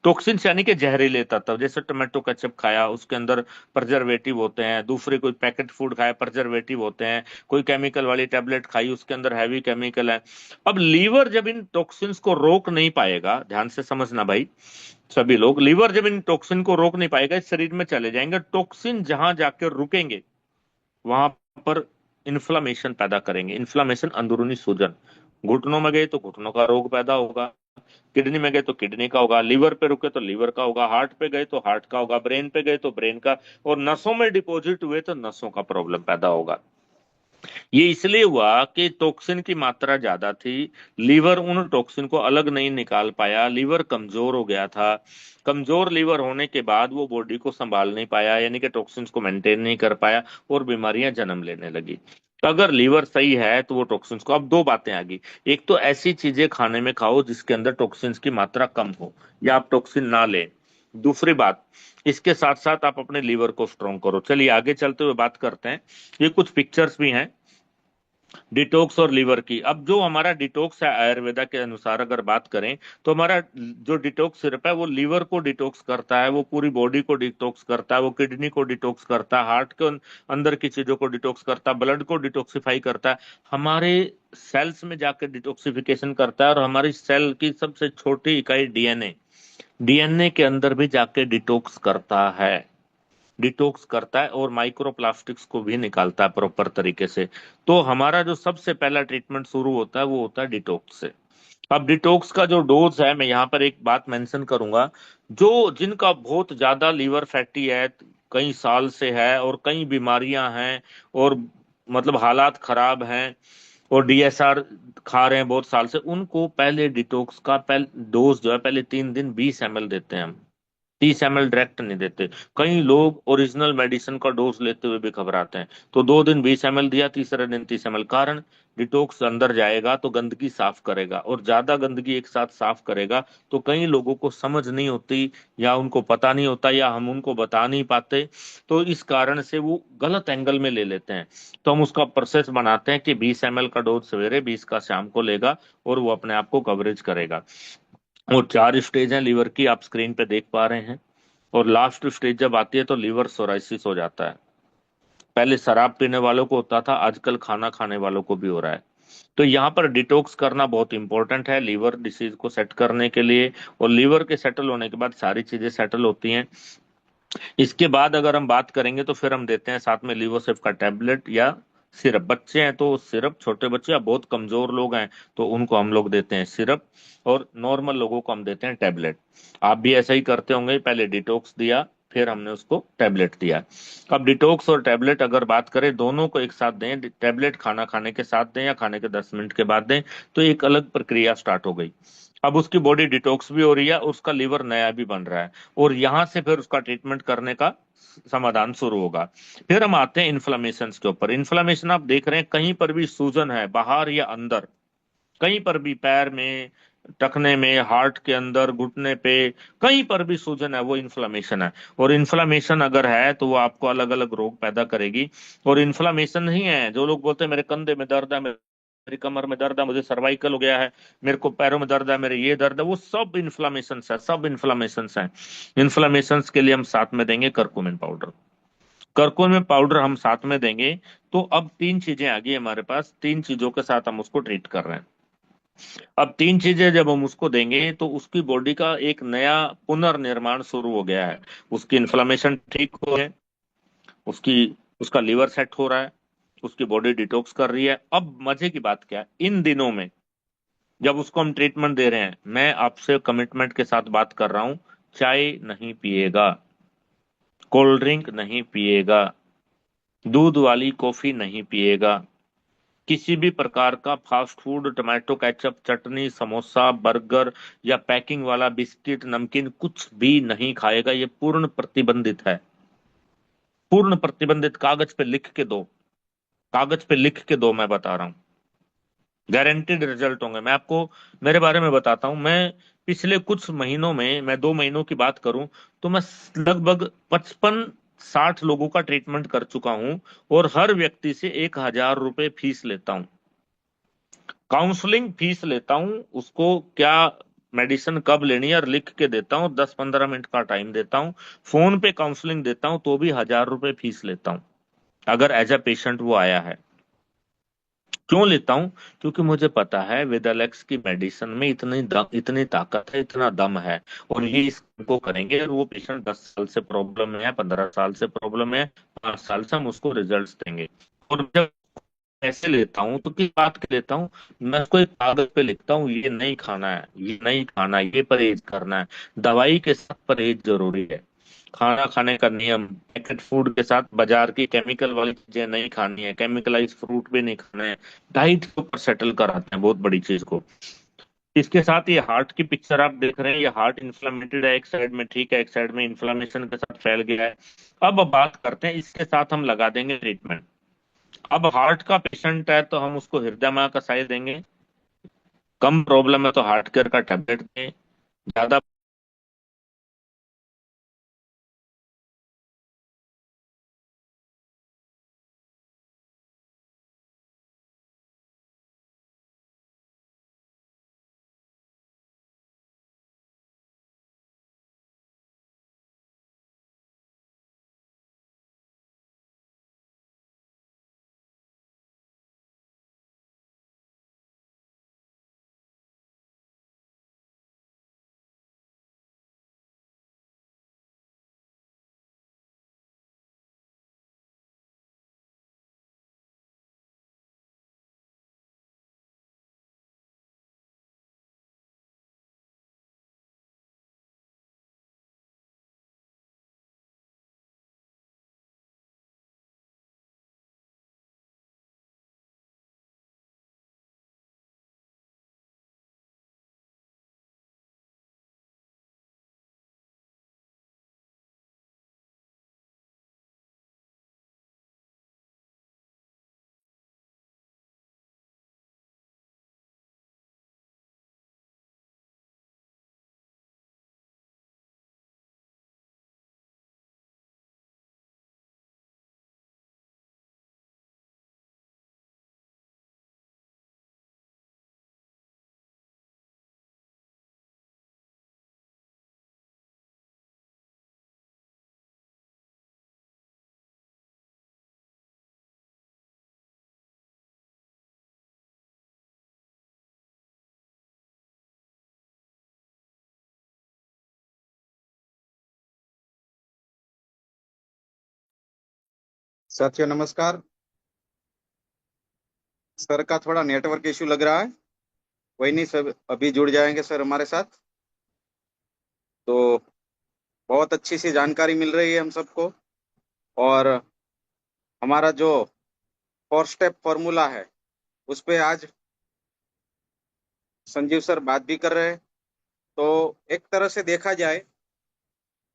Speaker 2: टॉक्सिन्स यानी कि जहरीले तत्व, जैसे टोमेटो केचप खाया उसके अंदर प्रिजर्वेटिव होते हैं, दूसरे कोई पैकेट फूड खाया प्रिजर्वेटिव होते हैं, कोई केमिकल वाली टेबलेट खाई उसके अंदर हैवी केमिकल है। अब लीवर जब इन टॉक्सिन्स को रोक नहीं पाएगा, ध्यान से समझना भाई सभी लोग, लीवर जब इन टॉक्सिन को रोक नहीं पाएगा, इस शरीर में चले जाएंगे, टॉक्सिन जहां जाकर रुकेंगे वहां पर इन्फ्लामेशन पैदा करेंगे। इन्फ्लामेशन अंदरूनी सूजन, घुटनों में गए तो घुटनों का रोग पैदा होगा, किडनी में गए तो किडनी का होगा, लिवर पे रुके तो लिवर का होगा, हार्ट पे गए तो हार्ट का होगा, ब्रेन पे गए तो ब्रेन का, और नसों में डिपॉजिट हुए तो नसों का प्रॉब्लम पैदा होगा। ये इसलिए हुआ कि टॉक्सिन की मात्रा ज्यादा थी, लीवर उन टॉक्सिन को अलग नहीं निकाल पाया, लीवर कमजोर हो गया था। कमजोर लीवर होने के बाद वो बॉडी को संभाल नहीं पाया, यानी कि टॉक्सिन्स को मेंटेन नहीं कर पाया, और बीमारियां जन्म लेने लगी। अगर लीवर सही है तो वो टॉक्सिन्स को, अब दो बातें आ गई, एक तो ऐसी चीजें खाने में खाओ जिसके अंदर टॉक्सिन्स की मात्रा कम हो, या आप टॉक्सिन ना लें। दूसरी बात, इसके साथ साथ आप अपने लीवर को स्ट्रॉन्ग करो। चलिए आगे चलते हुए बात करते हैं, ये कुछ पिक्चर्स भी हैं डिटॉक्स और लीवर की। अब जो हमारा डिटॉक्स है आयुर्वेदा के अनुसार अगर बात करें, तो हमारा जो डिटॉक्स सिरप है वो लीवर को डिटॉक्स करता है, वो पूरी बॉडी को डिटॉक्स करता है, वो किडनी को डिटॉक्स करता है, हार्ट के अंदर की चीजों को डिटॉक्स करता है, ब्लड को डिटॉक्सिफाई करता है, हमारे सेल्स में जाकर डिटॉक्सिफिकेशन करता है, और हमारी सेल की सबसे छोटी इकाई डीएनए, डीएनए के अंदर भी जाके डिटॉक्स करता है, डिटॉक्स करता है, और माइक्रोप्लास्टिक्स को भी निकालता है प्रॉपर तरीके से। तो हमारा जो सबसे पहला ट्रीटमेंट शुरू होता है वो होता है डिटॉक्स से। अब डिटॉक्स का जो डोज है, मैं यहाँ पर एक बात मेंशन करूंगा, जो जिनका बहुत ज्यादा लीवर फैटी है, कई साल से है, और कई बीमारियां हैं, और मतलब हालात खराब हैं, और डीएसआर खा रहे हैं बहुत साल से, उनको पहले डिटॉक्स का पहले डोज जो है, पहले 3 दिन 20 ml देते हैं हम, 30 ml डायरेक्ट नहीं देते। कई लोग ओरिजिनल मेडिसिन का डोज लेते हुए भी घबराते हैं, तो 2 दिन 20 ml दिया, तीसरे दिन 30 ml। कारण डिटॉक्स अंदर जाएगा तो गंदगी साफ करेगा, और ज्यादा गंदगी एक साथ साफ करेगा तो कई लोगों को समझ नहीं होती, या उनको पता नहीं होता, या हम उनको बता नहीं पाते, तो इस कारण से वो गलत एंगल में ले लेते हैं। तो हम उसका प्रोसेस बनाते हैं कि 20 ml का डोज सवेरे, 20 का शाम को लेगा, और वो अपने आप को कवरेज करेगा। और 4 स्टेज हैं लीवर की, आप स्क्रीन पे देख पा रहे हैं। और लास्ट स्टेज जब आती है तो लीवर सोराइसिस हो जाता है। पहले शराब पीने वालों को होता था, आजकल खाना खाने वालों को भी हो रहा है। तो यहाँ पर डिटॉक्स करना बहुत इंपॉर्टेंट है लीवर डिसीज को सेट करने के लिए, और लीवर के सेटल होने के बाद सारी चीजें सेटल होती हैं। इसके बाद अगर हम बात करेंगे तो फिर हम देते हैं साथ में लिवोसेफ का टैबलेट या सिरप। बच्चे हैं तो सिरप, छोटे बच्चे या बहुत कमजोर लोग हैं तो उनको हम लोग देते हैं सिरप, और नॉर्मल लोगों को हम देते हैं टैबलेट। आप भी ऐसा ही करते होंगे, पहले डिटॉक्स दिया फिर हमने उसको टैबलेट दिया। अब डिटॉक्स और टैबलेट अगर बात करें, दोनों को एक साथ दें, टैबलेट खाना खाने के साथ दें या खाने के 10 मिनट के बाद दें, तो एक अलग प्रक्रिया स्टार्ट हो गई। अब उसकी बॉडी डिटॉक्स भी हो रही है, उसका लीवर नया भी बन रहा है, और यहां से फिर उसका ट्रीटमेंट करने का समाधान शुरू होगा। फिर हम आते हैं इन्फ्लामेशन के ऊपर। इन्फ्लामेशन आप देख रहे हैं, कहीं पर भी सूजन है, बाहर या अंदर, कहीं पर भी, पैर में, टखने में, हार्ट के अंदर, घुटने पे, कहीं पर भी सूजन है, वो इन्फ्लामेशन है। और इन्फ्लामेशन अगर है तो वो आपको अलग अलग रोग पैदा करेगी। और इन्फ्लामेशन नहीं है, जो लोग बोलते हैं मेरे कंधे में दर्द है, मेरी कमर में दर्द है, मुझे सर्वाइकल हो गया है, मेरे को पैरों में दर्द है, मेरे ये दर्द है, वो सब इन्फ्लामेशन है, सब इन्फ्लामेशन है। इन्फ्लामेशन के लिए हम साथ में देंगे करकुमिन पाउडर। करकुमिन पाउडर हम साथ में देंगे, तो अब 3 चीजें आ गई हमारे पास, 3 चीजों के साथ हम उसको ट्रीट कर रहे हैं। अब 3 चीजें जब हम उसको देंगे तो उसकी बॉडी का एक नया पुनर्निर्माण शुरू हो गया है। उसकी इन्फ्लामेशन ठीक हो है, उसकी उसका लीवर सेट हो रहा है, उसकी बॉडी डिटॉक्स कर रही है। अब मजे की बात क्या है, इन दिनों में जब उसको हम ट्रीटमेंट दे रहे हैं, मैं आपसे कमिटमेंट के साथ बात कर रहा हूं, चाय नहीं पिएगा, कोल्ड ड्रिंक नहीं पिएगा, दूध वाली कॉफी नहीं पिएगा, किसी भी प्रकार का फास्ट फूड, टोमेटो केचप, चटनी, समोसा, बर्गर या पैकिंग वाला बिस्किट, नमकीन कुछ भी नहीं खाएगा। ये पूर्ण प्रतिबंधित है, पूर्ण प्रतिबंधित। कागज पे लिख के दो, कागज पे लिख के दो, मैं बता रहा हूँ। गारंटेड रिजल्ट होंगे। मैं आपको मेरे बारे में बताता हूँ। मैं पिछले कुछ महीनों में, मैं 2 महीनों की बात करूं तो मैं लगभग 55-60 लोगों का ट्रीटमेंट कर चुका हूं, और हर व्यक्ति से 1,000 रुपये फीस लेता हूं। काउंसलिंग फीस लेता हूं, उसको क्या मेडिसिन कब लेनी है और लिख के देता हूँ। 10-15 मिनट का टाइम देता हूँ। फोन पे काउंसलिंग देता हूँ तो भी 1,000 रुपये फीस लेता हूँ, अगर एज अ पेशेंट वो आया है। क्यों लेता हूं? क्योंकि मुझे पता है विदालेक्स की मेडिसिन में इतनी ताकत है, इतना दम है, और ये इसको करेंगे। और वो पेशेंट 10 साल से प्रॉब्लम में है, 15 साल से प्रॉब्लम है, 5 साल से हम उसको रिजल्ट्स देंगे। और जब पैसे लेता हूँ तो किस बात के लेता हूँ? मैं उसको एक कागज पे लिखता हूँ, ये नहीं खाना है, ये नहीं खाना है, ये परहेज करना है। दवाई के साथ परहेज जरूरी है। खाना खाने का नियम, पैकेट फूड के साथ बाजार की केमिकल वाली चीजें नहीं खानी है, केमिकलाइज फ्रूट भी नहीं खाना है। डाइट के ऊपर सेटल कराते हैं बहुत बड़ी चीज को। इसके साथ ये हार्ट की पिक्चर आप देख रहे हैं, ये हार्ट इन्फ्लेमेटेड है, एक साइड में ठीक है, एक साइड में इन्फ्लेमेशन के साथ फैल गया है। अब बात करते हैं, इसके साथ हम लगा देंगे ट्रीटमेंट। अब हार्ट का पेशेंट है तो हम उसको हृदय मां का साय देंगे। कम प्रॉब्लम है तो हार्ट केयर का टैबलेट दें। ज्यादा
Speaker 1: साथियों नमस्कार। सर का थोड़ा नेटवर्क इशू लग रहा है। कोई नहीं, सब अभी जुड़ जाएंगे सर हमारे साथ। तो बहुत अच्छी सी जानकारी मिल रही है हम सबको। और हमारा जो 4 स्टेप फॉर्मूला है उस पे आज संजीव सर बात भी कर रहे हैं। तो एक तरह से देखा जाए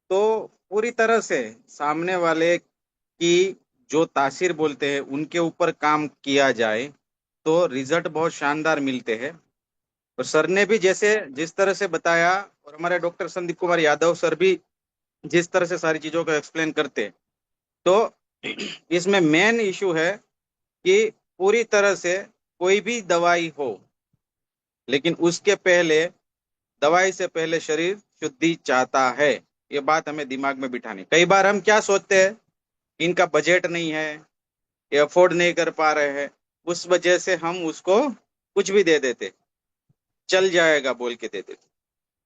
Speaker 1: तो पूरी तरह से सामने वाले की जो तासीर बोलते हैं उनके ऊपर काम किया जाए तो रिजल्ट बहुत शानदार मिलते हैं। और सर ने भी जैसे जिस तरह से बताया, और हमारे डॉक्टर संदीप कुमार यादव सर भी जिस तरह से सारी चीजों को एक्सप्लेन करते हैं, तो इसमें मेन इशू है कि पूरी तरह से कोई भी दवाई हो, लेकिन उसके पहले, दवाई से पहले शरीर शुद्धि चाहता है। ये बात हमें दिमाग में बिठानी। कई बार हम क्या सोचते हैं, इनका बजट नहीं है, ये अफोर्ड नहीं कर पा रहे हैं, उस वजह से हम उसको कुछ भी दे देते, चल जाएगा बोल के दे देते।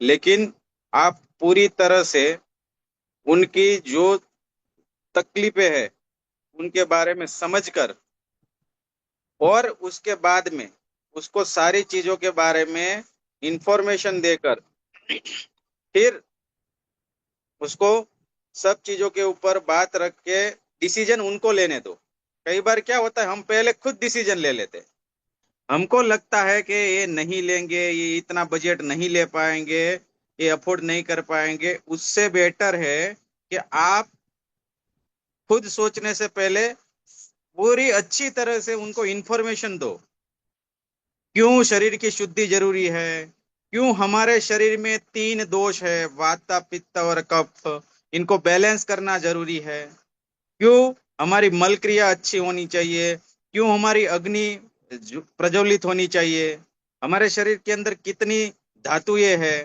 Speaker 1: लेकिन आप पूरी तरह से उनकी जो तकलीफें हैं उनके बारे में समझकर, और उसके बाद में उसको सारी चीजों के बारे में इंफॉर्मेशन देकर, फिर उसको सब चीजों के ऊपर बात रख के डिसीजन उनको लेने दो। कई बार क्या होता है, हम पहले खुद डिसीजन ले लेते हैं। हमको लगता है कि ये नहीं लेंगे, ये इतना बजट नहीं ले पाएंगे, ये अफोर्ड नहीं कर पाएंगे। उससे बेटर है कि आप खुद सोचने से पहले पूरी अच्छी तरह से उनको इन्फॉर्मेशन दो। क्यों शरीर की शुद्धि जरूरी है, क्यों हमारे शरीर में तीन दोष है, वात पित्त और कफ, इनको बैलेंस करना जरूरी है। क्यों हमारी मल क्रिया अच्छी होनी चाहिए, क्यों हमारी अग्नि प्रज्वलित होनी चाहिए, हमारे शरीर के अंदर कितनी धातुएं है,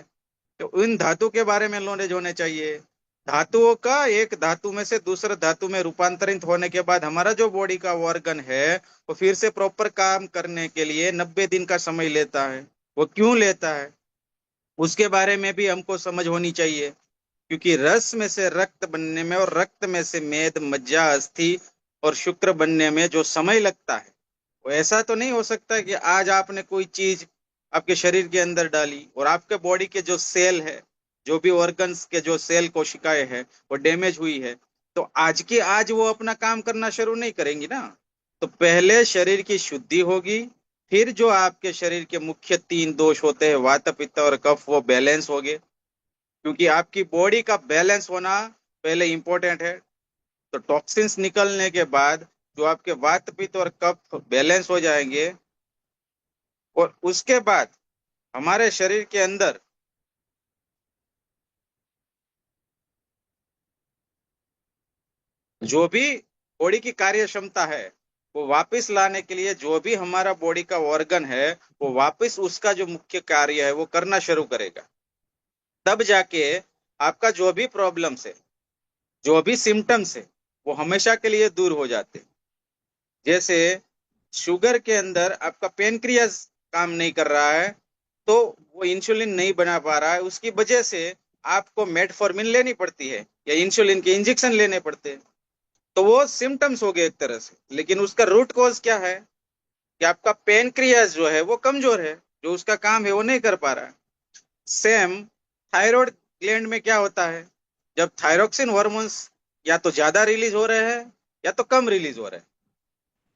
Speaker 1: तो उन धातु के बारे में नॉलेज होने चाहिए। धातुओं का एक धातु में से दूसरे धातु में रूपांतरित होने के बाद हमारा जो बॉडी का ऑर्गन है वो फिर से प्रॉपर काम करने के लिए 90 दिन का समय लेता है। वो क्यों लेता है, उसके बारे में भी हमको समझ होनी चाहिए। क्योंकि रस में से रक्त बनने में और रक्त में से मेद मज्जा अस्थि और शुक्र बनने में जो समय लगता है, वो ऐसा तो नहीं हो सकता कि आज आपने कोई चीज आपके शरीर के अंदर डाली और आपके बॉडी के जो सेल है, जो भी ऑर्गन्स के जो सेल कोशिकाएं है, वो डैमेज हुई है, तो आज की आज वो अपना काम करना शुरू नहीं करेंगी ना। तो पहले शरीर की शुद्धि होगी, फिर जो आपके शरीर के मुख्य तीन दोष होते हैं वात पित्त और कफ, वो बैलेंस हो गए। क्योंकि आपकी बॉडी का बैलेंस होना पहले इंपॉर्टेंट है। तो टॉक्सिन्स निकलने के बाद जो आपके वात पित्त और कफ बैलेंस हो जाएंगे, और उसके बाद हमारे शरीर के अंदर जो भी बॉडी की कार्य क्षमता है वो वापस लाने के लिए जो भी हमारा बॉडी का ऑर्गन है वो वापस उसका जो मुख्य कार्य है वो करना शुरू करेगा। तब जाके आपका जो भी प्रॉब्लम्स है, जो भी सिम्टम्स है, वो हमेशा के लिए दूर हो जाते हैं। जैसे शुगर के अंदर आपका पेनक्रियास काम नहीं कर रहा है, तो वो इंसुलिन नहीं बना पा रहा है, उसकी वजह से आपको मेटफॉर्मिन लेनी पड़ती है या इंसुलिन के इंजेक्शन लेने पड़ते हैं। तो वो सिम्टम्स हो गए एक तरह से, लेकिन उसका रूट कॉज क्या है कि आपका पेनक्रियास जो है वो कमजोर है, जो उसका काम है वो नहीं कर पा रहा है। सेम थायराइड ग्लैंड में क्या होता है, जब थायरोक्सिन हॉर्मोन्स या तो ज्यादा रिलीज हो रहे हैं या तो कम रिलीज हो रहे हैं।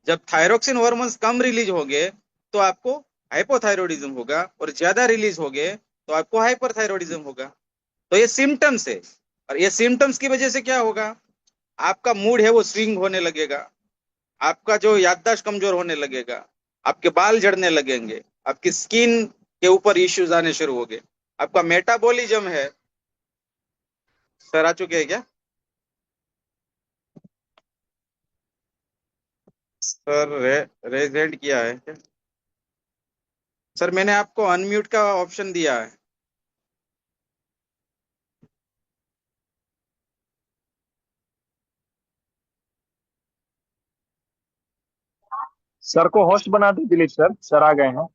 Speaker 1: जब थायरोक्सिन हॉर्मोन्स कम रिलीज हो गए तो आपको हाइपोथायरॉयडिज्म होगा, और ज्यादा रिलीज हो गए तो आपको हाइपरथायरॉयडिज्म होगा। तो ये सिम्टम्स है, और ये सिम्टम्स की वजह से क्या होगा, आपका मूड है वो स्विंग होने लगेगा, आपका जो याददाश्त कमजोर होने लगेगा, आपके बाल झड़ने लगेंगे, आपकी स्किन के ऊपर इश्यूज आने शुरू हो गए, आपका मेटाबॉलिज्म है। सर आ चुके हैं क्या? सर रेजेंट किया है क्या? सर मैंने आपको अनम्यूट का ऑप्शन दिया है।
Speaker 4: सर को होस्ट बना दो दिलीप सर, सर आ गए हैं।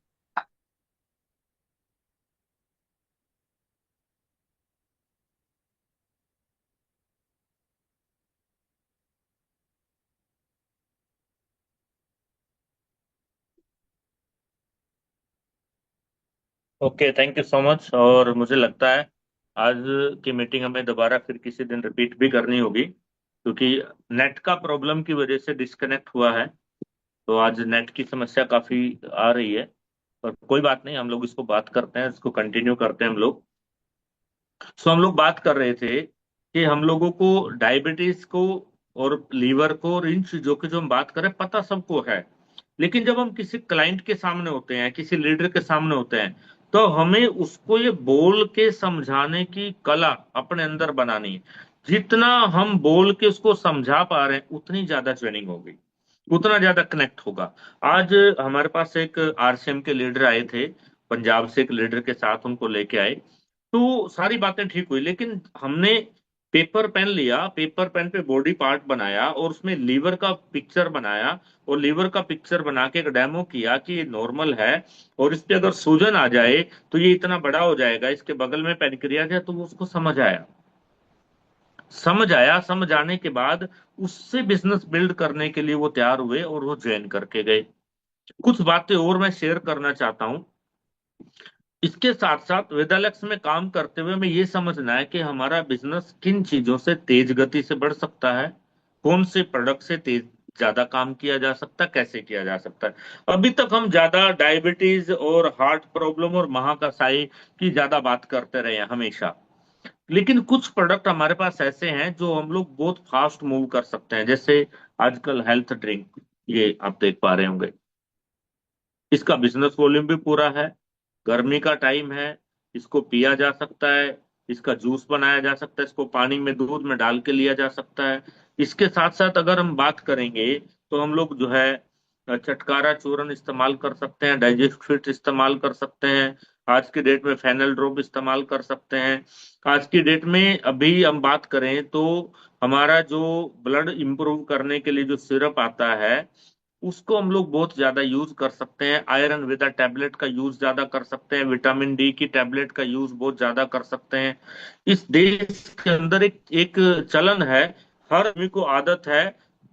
Speaker 2: Okay, thank you so much. और मुझे लगता है आज की मीटिंग हमें दोबारा फिर किसी दिन रिपीट भी करनी होगी, क्योंकि नेट का प्रॉब्लम की वजह से डिस्कनेक्ट हुआ है। तो आज नेट की समस्या काफी आ रही है, पर कोई बात नहीं, हम लोग इसको बात करते हैं, इसको कंटिन्यू करते हैं हम लोग। सो हम लोग बात कर रहे थे कि हम लोगों को डायबिटीज को और लीवर को और इन चीजों की जो हम बात करें पता सबको है, लेकिन जब हम किसी क्लाइंट के सामने होते हैं, किसी लीडर के सामने होते हैं, तो हमें उसको ये बोल के समझाने की कला अपने अंदर बनानी है। जितना हम बोल के उसको समझा पा रहे हैं उतनी ज्यादा ट्रेनिंग होगी, उतना ज्यादा कनेक्ट होगा। आज हमारे पास एक आरसीएम के लीडर आए थे, पंजाब से एक लीडर के साथ उनको लेके आए। तो सारी बातें ठीक हुई, लेकिन हमने पेपर पेन लिया, पेपर पेन पे बॉडी पार्ट बनाया और उसमें लीवर का पिक्चर बनाया, और लीवर का पिक्चर बना के एक डेमो किया कि ये नॉर्मल है, और इस पे अगर सूजन आ जाए तो ये इतना बड़ा हो जाएगा, इसके बगल में पेनक्रियाज है। तो वो उसको समझ आया, समझ आया। समझ आने के बाद उससे बिजनेस बिल्ड करने के लिए वो तैयार हुए और वो ज्वाइन करके गए। कुछ बातें और मैं शेयर करना चाहता हूँ। इसके साथ साथ वेदालेक्स में काम करते हुए हमें ये समझना है कि हमारा बिजनेस किन चीजों से तेज गति से बढ़ सकता है, कौन से प्रोडक्ट से तेज ज्यादा काम किया जा सकता है, कैसे किया जा सकता है। अभी तक हम ज्यादा डायबिटीज और हार्ट प्रॉब्लम और महाकसाई की ज्यादा बात करते रहे हैं हमेशा। लेकिन कुछ प्रोडक्ट हमारे पास ऐसे हैं जो हम लोग बहुत फास्ट मूव कर सकते हैं, जैसे आजकल हेल्थ ड्रिंक, ये आप देख पा रहे होंगे। इसका बिजनेस वॉल्यूम भी पूरा है, गर्मी का टाइम है, इसको पिया जा सकता है, इसका जूस बनाया जा सकता है, इसको पानी में दूध में डाल के लिया जा सकता है। इसके साथ साथ अगर हम बात करेंगे तो हम लोग जो है चटकारा चूर्ण इस्तेमाल कर सकते हैं, डाइजेस्ट फिट इस्तेमाल कर सकते हैं, आज की डेट में फेनल ड्रॉप इस्तेमाल कर सकते हैं। आज की डेट में अभी हम बात करें तो हमारा जो ब्लड इंप्रूव करने के लिए जो सिरप आता है, उसको हम लोग बहुत ज्यादा यूज कर सकते हैं। आयरन विदा टैबलेट का यूज ज्यादा कर सकते हैं, विटामिन डी की टैबलेट का यूज बहुत ज्यादा कर सकते हैं। इस देश के अंदर एक चलन है, हर आदमी को आदत है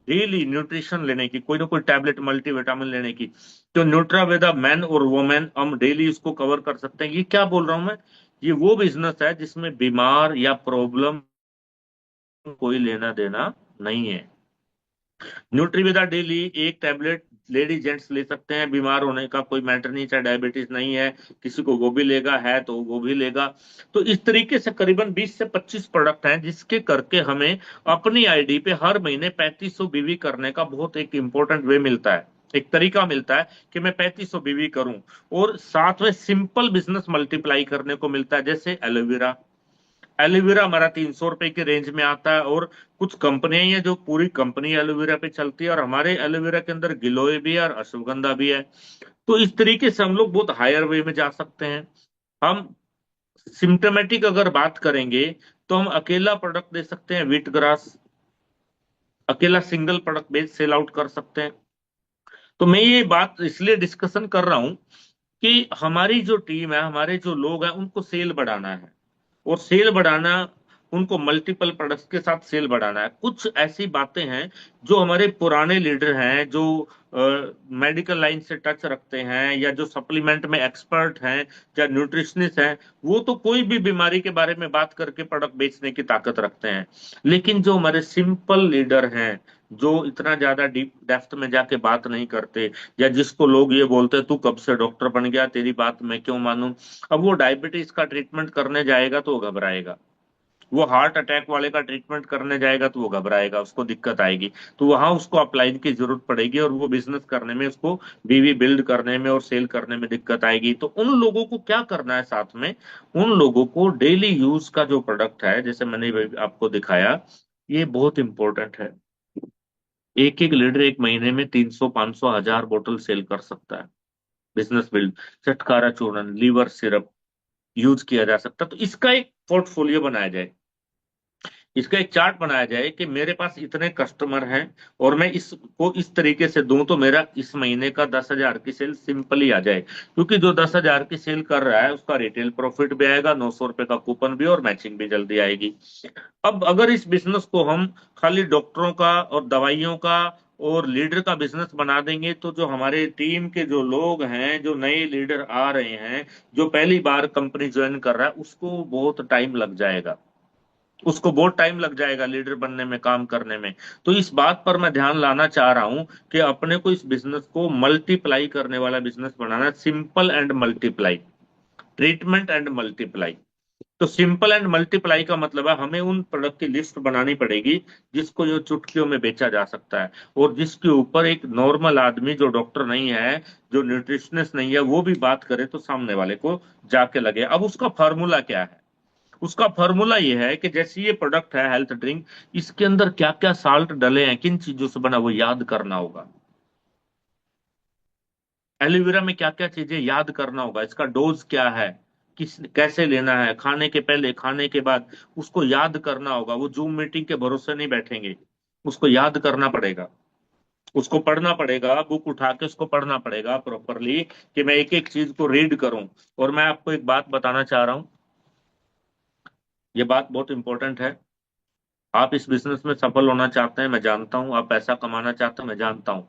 Speaker 2: डेली न्यूट्रिशन लेने की, कोई ना कोई टैबलेट मल्टीविटामिन लेने की। तो न्यूट्रावेदा मैन और वुमेन हम डेली इसको कवर कर सकते हैं। ये क्या बोल रहा हूं मैं, ये वो बिजनेस है जिसमें बीमार या प्रॉब्लम कोई लेना देना नहीं है। न्यूट्रीविदा डेली एक टैबलेट लेडी जेंट्स ले सकते हैं, बीमार होने का कोई मैटर नहीं, चाहे डायबिटीज नहीं है किसी को वो भी लेगा, है तो वो भी लेगा। तो इस तरीके से करीबन 20 से 25 प्रोडक्ट हैं जिसके करके हमें अपनी आईडी पे हर महीने 3500 बीवी करने का बहुत एक इंपॉर्टेंट वे मिलता है, एक तरीका मिलता है कि मैं 3500 बीवी करूं। और साथ में सिंपल बिजनेस मल्टीप्लाई करने को मिलता है, जैसे एलोवेरा। एलोवेरा हमारा 300 रुपए की रेंज में आता है, और कुछ कंपनियां हैं जो पूरी कंपनी एलोवेरा पे चलती है, और हमारे एलोवेरा के अंदर गिलोय भी है और अश्वगंधा भी है। तो इस तरीके से हम लोग बहुत हायर वे में जा सकते हैं। हम सिम्टोमेटिक अगर बात करेंगे तो हम अकेला प्रोडक्ट दे सकते हैं, व्हीट ग्रास, अकेला सिंगल प्रोडक्ट बेच सेल आउट कर सकते हैं। तो मैं ये बात इसलिए डिस्कशन कर रहा हूं कि हमारी जो टीम है, हमारे जो लोग हैं, उनको सेल बढ़ाना है। और सेल बढ़ाना, उनको मल्टीपल प्रोडक्ट्स के साथ सेल बढ़ाना है। कुछ ऐसी बातें हैं जो हमारे पुराने लीडर हैं, जो मेडिकल लाइन से टच रखते हैं, या जो सप्लीमेंट में एक्सपर्ट हैं, या न्यूट्रिशनिस्ट हैं, वो तो कोई भी बीमारी के बारे में बात करके प्रोडक्ट बेचने की ताकत रखते हैं। लेकिन जो हमारे सिंपल लीडर हैं, जो इतना ज्यादा डीप डेप्थ में जाके बात नहीं करते, या जिसको लोग ये बोलते हैं तू कब से डॉक्टर बन गया, तेरी बात मैं क्यों मानूं, अब वो डायबिटीज का ट्रीटमेंट करने जाएगा तो वो घबराएगा, वो हार्ट अटैक वाले का ट्रीटमेंट करने जाएगा तो वो घबराएगा, उसको दिक्कत आएगी। तो वहां उसको अपलाइन की जरूरत पड़ेगी, और वो बिजनेस करने में, उसको बीवी बिल्ड करने में और सेल करने में दिक्कत आएगी। तो उन लोगों को क्या करना है, साथ में उन लोगों को डेली यूज का जो प्रोडक्ट है, जैसे मैंने आपको दिखाया, ये बहुत इंपॉर्टेंट है। एक एक लीटर एक महीने में 300 500 1000 बोतल सेल कर सकता है। बिजनेस बिल्ड, चटकारा चूर्ण, लीवर सिरप यूज किया जा सकता है। तो इसका एक पोर्टफोलियो बनाया जाए, इसका एक चार्ट बनाया जाए कि मेरे पास इतने कस्टमर हैं, और मैं इसको इस तरीके से दूं तो मेरा इस महीने का 10,000 की सेल सिंपली आ जाए। क्योंकि जो 10,000 की सेल कर रहा है उसका रिटेल प्रॉफिट भी आएगा, 900 रुपए का कूपन भी, और मैचिंग भी जल्दी आएगी। अब अगर इस बिजनेस को हम खाली डॉक्टरों का और दवाइयों का और लीडर का बिजनेस बना देंगे, तो जो हमारे टीम के जो लोग हैं, जो नए लीडर आ रहे हैं, जो पहली बार कंपनी ज्वाइन कर रहा है, उसको बहुत टाइम लग जाएगा, उसको बहुत टाइम लग जाएगा लीडर बनने में, काम करने में। तो इस बात पर मैं ध्यान लाना चाह रहा हूं कि अपने को इस बिजनेस को मल्टीप्लाई करने वाला बिजनेस बनाना है, simple and multiply, treatment and multiply. तो सिंपल एंड मल्टीप्लाई का मतलब है हमें उन प्रोडक्ट की लिस्ट बनानी पड़ेगी जिसको जो चुटकियों में बेचा जा सकता है, और जिसके ऊपर एक नॉर्मल आदमी जो डॉक्टर नहीं है, जो न्यूट्रिशनिस्ट नहीं है, वो भी बात करे तो सामने वाले को जाके लगे। अब उसका फॉर्मूला क्या है, उसका फॉर्मूला ये है कि जैसे ये प्रोडक्ट है हेल्थ ड्रिंक, इसके अंदर क्या क्या साल्ट डले हैं, किन चीजों से बना, वो याद करना होगा। एलोवेरा में क्या क्या चीजें याद करना होगा, इसका डोज क्या है, किस कैसे लेना है, खाने के पहले खाने के बाद, उसको याद करना होगा। वो जूम मीटिंग के भरोसे नहीं बैठेंगे, उसको याद करना पड़ेगा, उसको पढ़ना पड़ेगा, बुक उठा के उसको पढ़ना पड़ेगा प्रॉपरली, कि मैं एक एक चीज को रीड करूं। और मैं आपको एक बात बताना चाह रहा हूं, ये बात बहुत इंपॉर्टेंट है। आप इस बिजनेस में सफल होना चाहते हैं, मैं जानता हूं, आप पैसा कमाना चाहते हैं, मैं जानता हूं।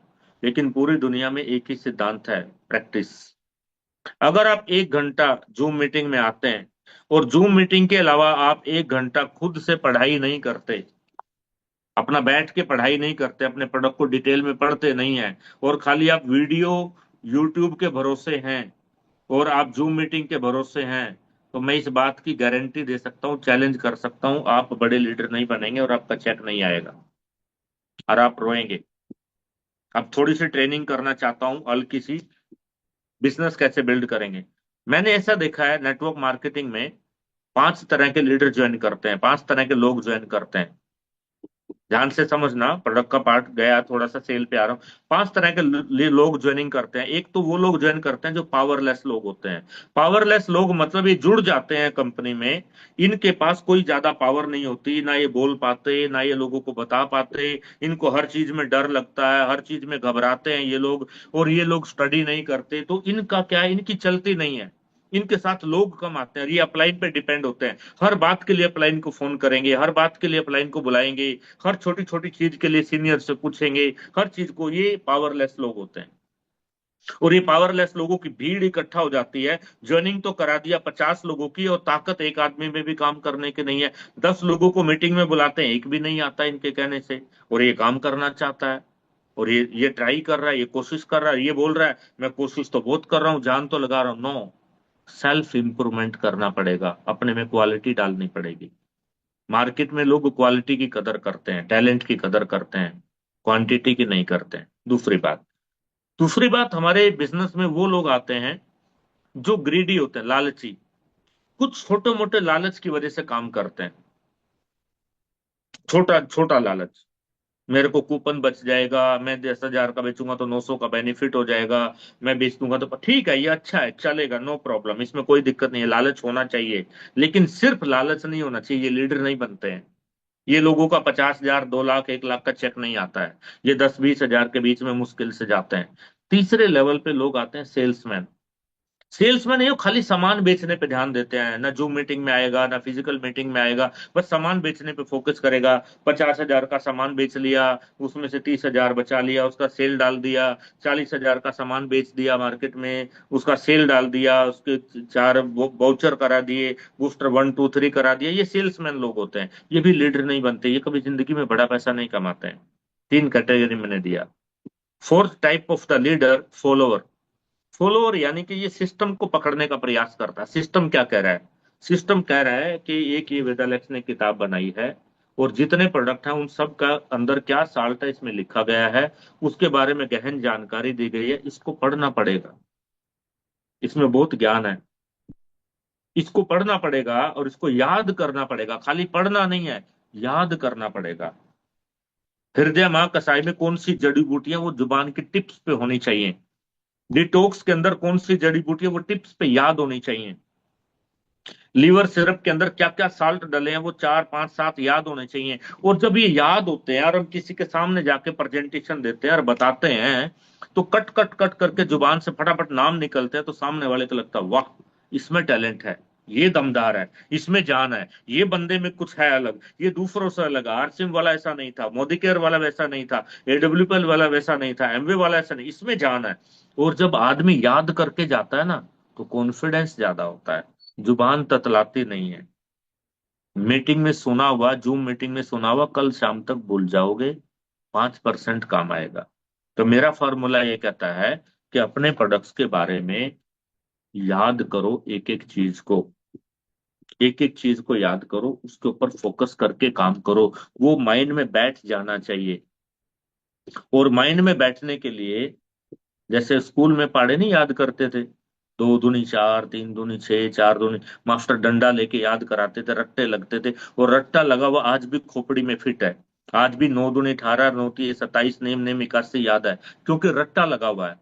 Speaker 2: लेकिन पूरी दुनिया में एक ही सिद्धांत है, प्रैक्टिस। अगर आप 1 घंटा जूम मीटिंग में आते हैं, और जूम मीटिंग के अलावा आप 1 घंटा खुद से पढ़ाई नहीं करते, अपना बैठ के पढ़ाई नहीं करते, अपने प्रोडक्ट को डिटेल में पढ़ते नहीं है, और खाली आप वीडियो यूट्यूब के भरोसे हैं और आप जूम मीटिंग के भरोसे हैं, तो मैं इस बात की गारंटी दे सकता हूँ, चैलेंज कर सकता हूँ, आप बड़े लीडर नहीं बनेंगे और आपका चेक नहीं आएगा और आप रोएंगे। अब थोड़ी सी ट्रेनिंग करना चाहता हूँ, हल्की सी, बिजनेस कैसे बिल्ड करेंगे। मैंने ऐसा देखा है नेटवर्क मार्केटिंग में 5 तरह के लीडर ज्वाइन करते हैं, 5 तरह के लोग ज्वाइन करते हैं। ध्यान से समझना, प्रोडक्ट का पार्ट गया, थोड़ा सा सेल पे आ रहा हूँ। 5 तरह के लोग ज्वाइनिंग करते हैं। एक तो वो लोग ज्वाइन करते हैं जो पावरलेस लोग होते हैं। पावरलेस लोग मतलब ये जुड़ जाते हैं कंपनी में, इनके पास कोई ज्यादा पावर नहीं होती, ना ये बोल पाते, ना ये लोगों को बता पाते, इनको हर चीज में डर लगता है, हर चीज में घबराते हैं ये लोग, और ये लोग स्टडी नहीं करते, तो इनका क्या है, इनकी चलती नहीं है। इनके साथ लोग कम आते हैं, ये अपलाइन पे डिपेंड होते हैं, हर बात के लिए अपलाइन को फोन करेंगे, हर बात के लिए अपलाइन को बुलाएंगे, हर छोटी छोटी चीज के लिए सीनियर से पूछेंगे, हर चीज को, ये पावरलेस लोग होते हैं। और ये पावरलेस लोगों की भीड़ इकट्ठा हो जाती है। ज्वाइनिंग तो करा दिया 50 लोगों की, और ताकत एक आदमी में भी काम करने की नहीं है। 10 लोगों को मीटिंग में बुलाते हैं, एक भी नहीं आता इनके कहने से, और ये काम करना चाहता है, और ये ट्राई कर रहा है, ये कोशिश कर रहा है, ये बोल रहा है मैं कोशिश तो बहुत कर रहा हूँ, जान तो लगा रहा हूँ। नो, सेल्फ इंप्रूवमेंट करना पड़ेगा, अपने में क्वालिटी डालनी पड़ेगी। मार्केट में लोग क्वालिटी की कदर करते हैं, टैलेंट की कदर करते हैं, क्वांटिटी की नहीं करते हैं। दूसरी बात, हमारे बिजनेस में वो लोग आते हैं जो ग्रीडी होते हैं, लालची, कुछ छोटे मोटे लालच की वजह से काम करते हैं। छोटा छोटा लालच, मेरे को कूपन बच जाएगा, मैं 10,000 का बेचूंगा तो 900 का बेनिफिट हो जाएगा, मैं बेच दूंगा तो ठीक है, ये अच्छा है, चलेगा, नो प्रॉब्लम, इसमें कोई दिक्कत नहीं है, लालच होना चाहिए। लेकिन सिर्फ लालच नहीं होना चाहिए, ये लीडर नहीं बनते हैं। ये लोगों का 50,000, 2 लाख, 1 लाख का चेक नहीं आता है, ये 10-20 हजार के बीच में मुश्किल से जाते हैं। तीसरे लेवल पे लोग आते हैं सेल्समैन। सेल्समैन ये खाली सामान बेचने पे ध्यान देते हैं, ना जूम मीटिंग में आएगा, ना फिजिकल मीटिंग में आएगा, बस सामान बेचने पे फोकस करेगा। 50,000 का सामान बेच लिया, उसमें से 30,000 बचा लिया, उसका सेल डाल दिया, 40,000 का सामान बेच दिया मार्केट में, उसका सेल डाल दिया, उसके 4 वाउचर करा दिए, बूस्टर 1 2 3 करा दिया। ये सेल्समैन लोग होते हैं, ये भी लीडर नहीं बनते, ये कभी जिंदगी में बड़ा पैसा नहीं कमाते हैं। 3 कैटेगरी मैंने दिया। Fourth type of the leader, follower. Follower यानी कि ये सिस्टम को पकड़ने का प्रयास करता है। सिस्टम क्या कह रहा है? सिस्टम कह रहा है कि एक ये वेदालेक्स ने किताब बनाई है, और जितने प्रोडक्ट हैं उन सब का अंदर क्या साल्ट है इसमें लिखा गया है, उसके बारे में गहन जानकारी दी गई है, इसको पढ़ना पड़ेगा, इसमें बहुत ज्ञान है, इसको पढ़ना पड़ेगा और इसको याद करना पड़ेगा। खाली पढ़ना नहीं है, याद करना पड़ेगा। हृदय मां कसाई में कौन सी जड़ी बूटियां, वो जुबान की टिप्स पे होनी चाहिए। डिटॉक्स के अंदर कौन सी जड़ी बूटी है, वो टिप्स पे याद होनी चाहिए। लीवर सिरप के अंदर क्या क्या साल्ट डले हैं, वो 4 5 7 याद होने चाहिए। और जब ये याद होते हैं और हम किसी के सामने जाके प्रेजेंटेशन देते हैं और बताते हैं, तो कट कट कट करके जुबान से फटाफट नाम निकलते हैं, तो सामने वाले को लगता है वाह, इसमें टैलेंट है, ये दमदार है, इसमें जान है, ये बंदे में कुछ है अलग, ये दूसरों से अलग है। आरसिम वाला ऐसा नहीं था, मोदी केयर वाला वैसा नहीं था, एडब्ल्यूपीएल वाला वैसा नहीं था, एमवे वाला ऐसा नहीं, इसमें जान है। और जब आदमी याद करके जाता है ना, तो कॉन्फिडेंस ज्यादा होता है, जुबान ततलाती नहीं है। मीटिंग में सुना हुआ, जूम मीटिंग में सुना हुआ कल शाम तक भूल जाओगे, 5% काम आएगा। तो मेरा फॉर्मूला ये कहता है कि अपने प्रोडक्ट्स के बारे में याद करो, एक एक चीज को, एक एक चीज को याद करो, उसके ऊपर फोकस करके काम करो, वो माइंड में बैठ जाना चाहिए। और माइंड में बैठने के लिए, जैसे स्कूल में पढ़े नहीं याद करते थे, 2 दूनी 4, 3 दूनी 6, 4 दूनी, मास्टर डंडा लेके याद कराते थे, रट्टे लगते थे, और रट्टा लगा हुआ आज भी खोपड़ी में फिट है। आज भी 9 दूनी 18, 9 तिये 27, नेम नेम 81 याद है, क्योंकि रट्टा लगा हुआ है।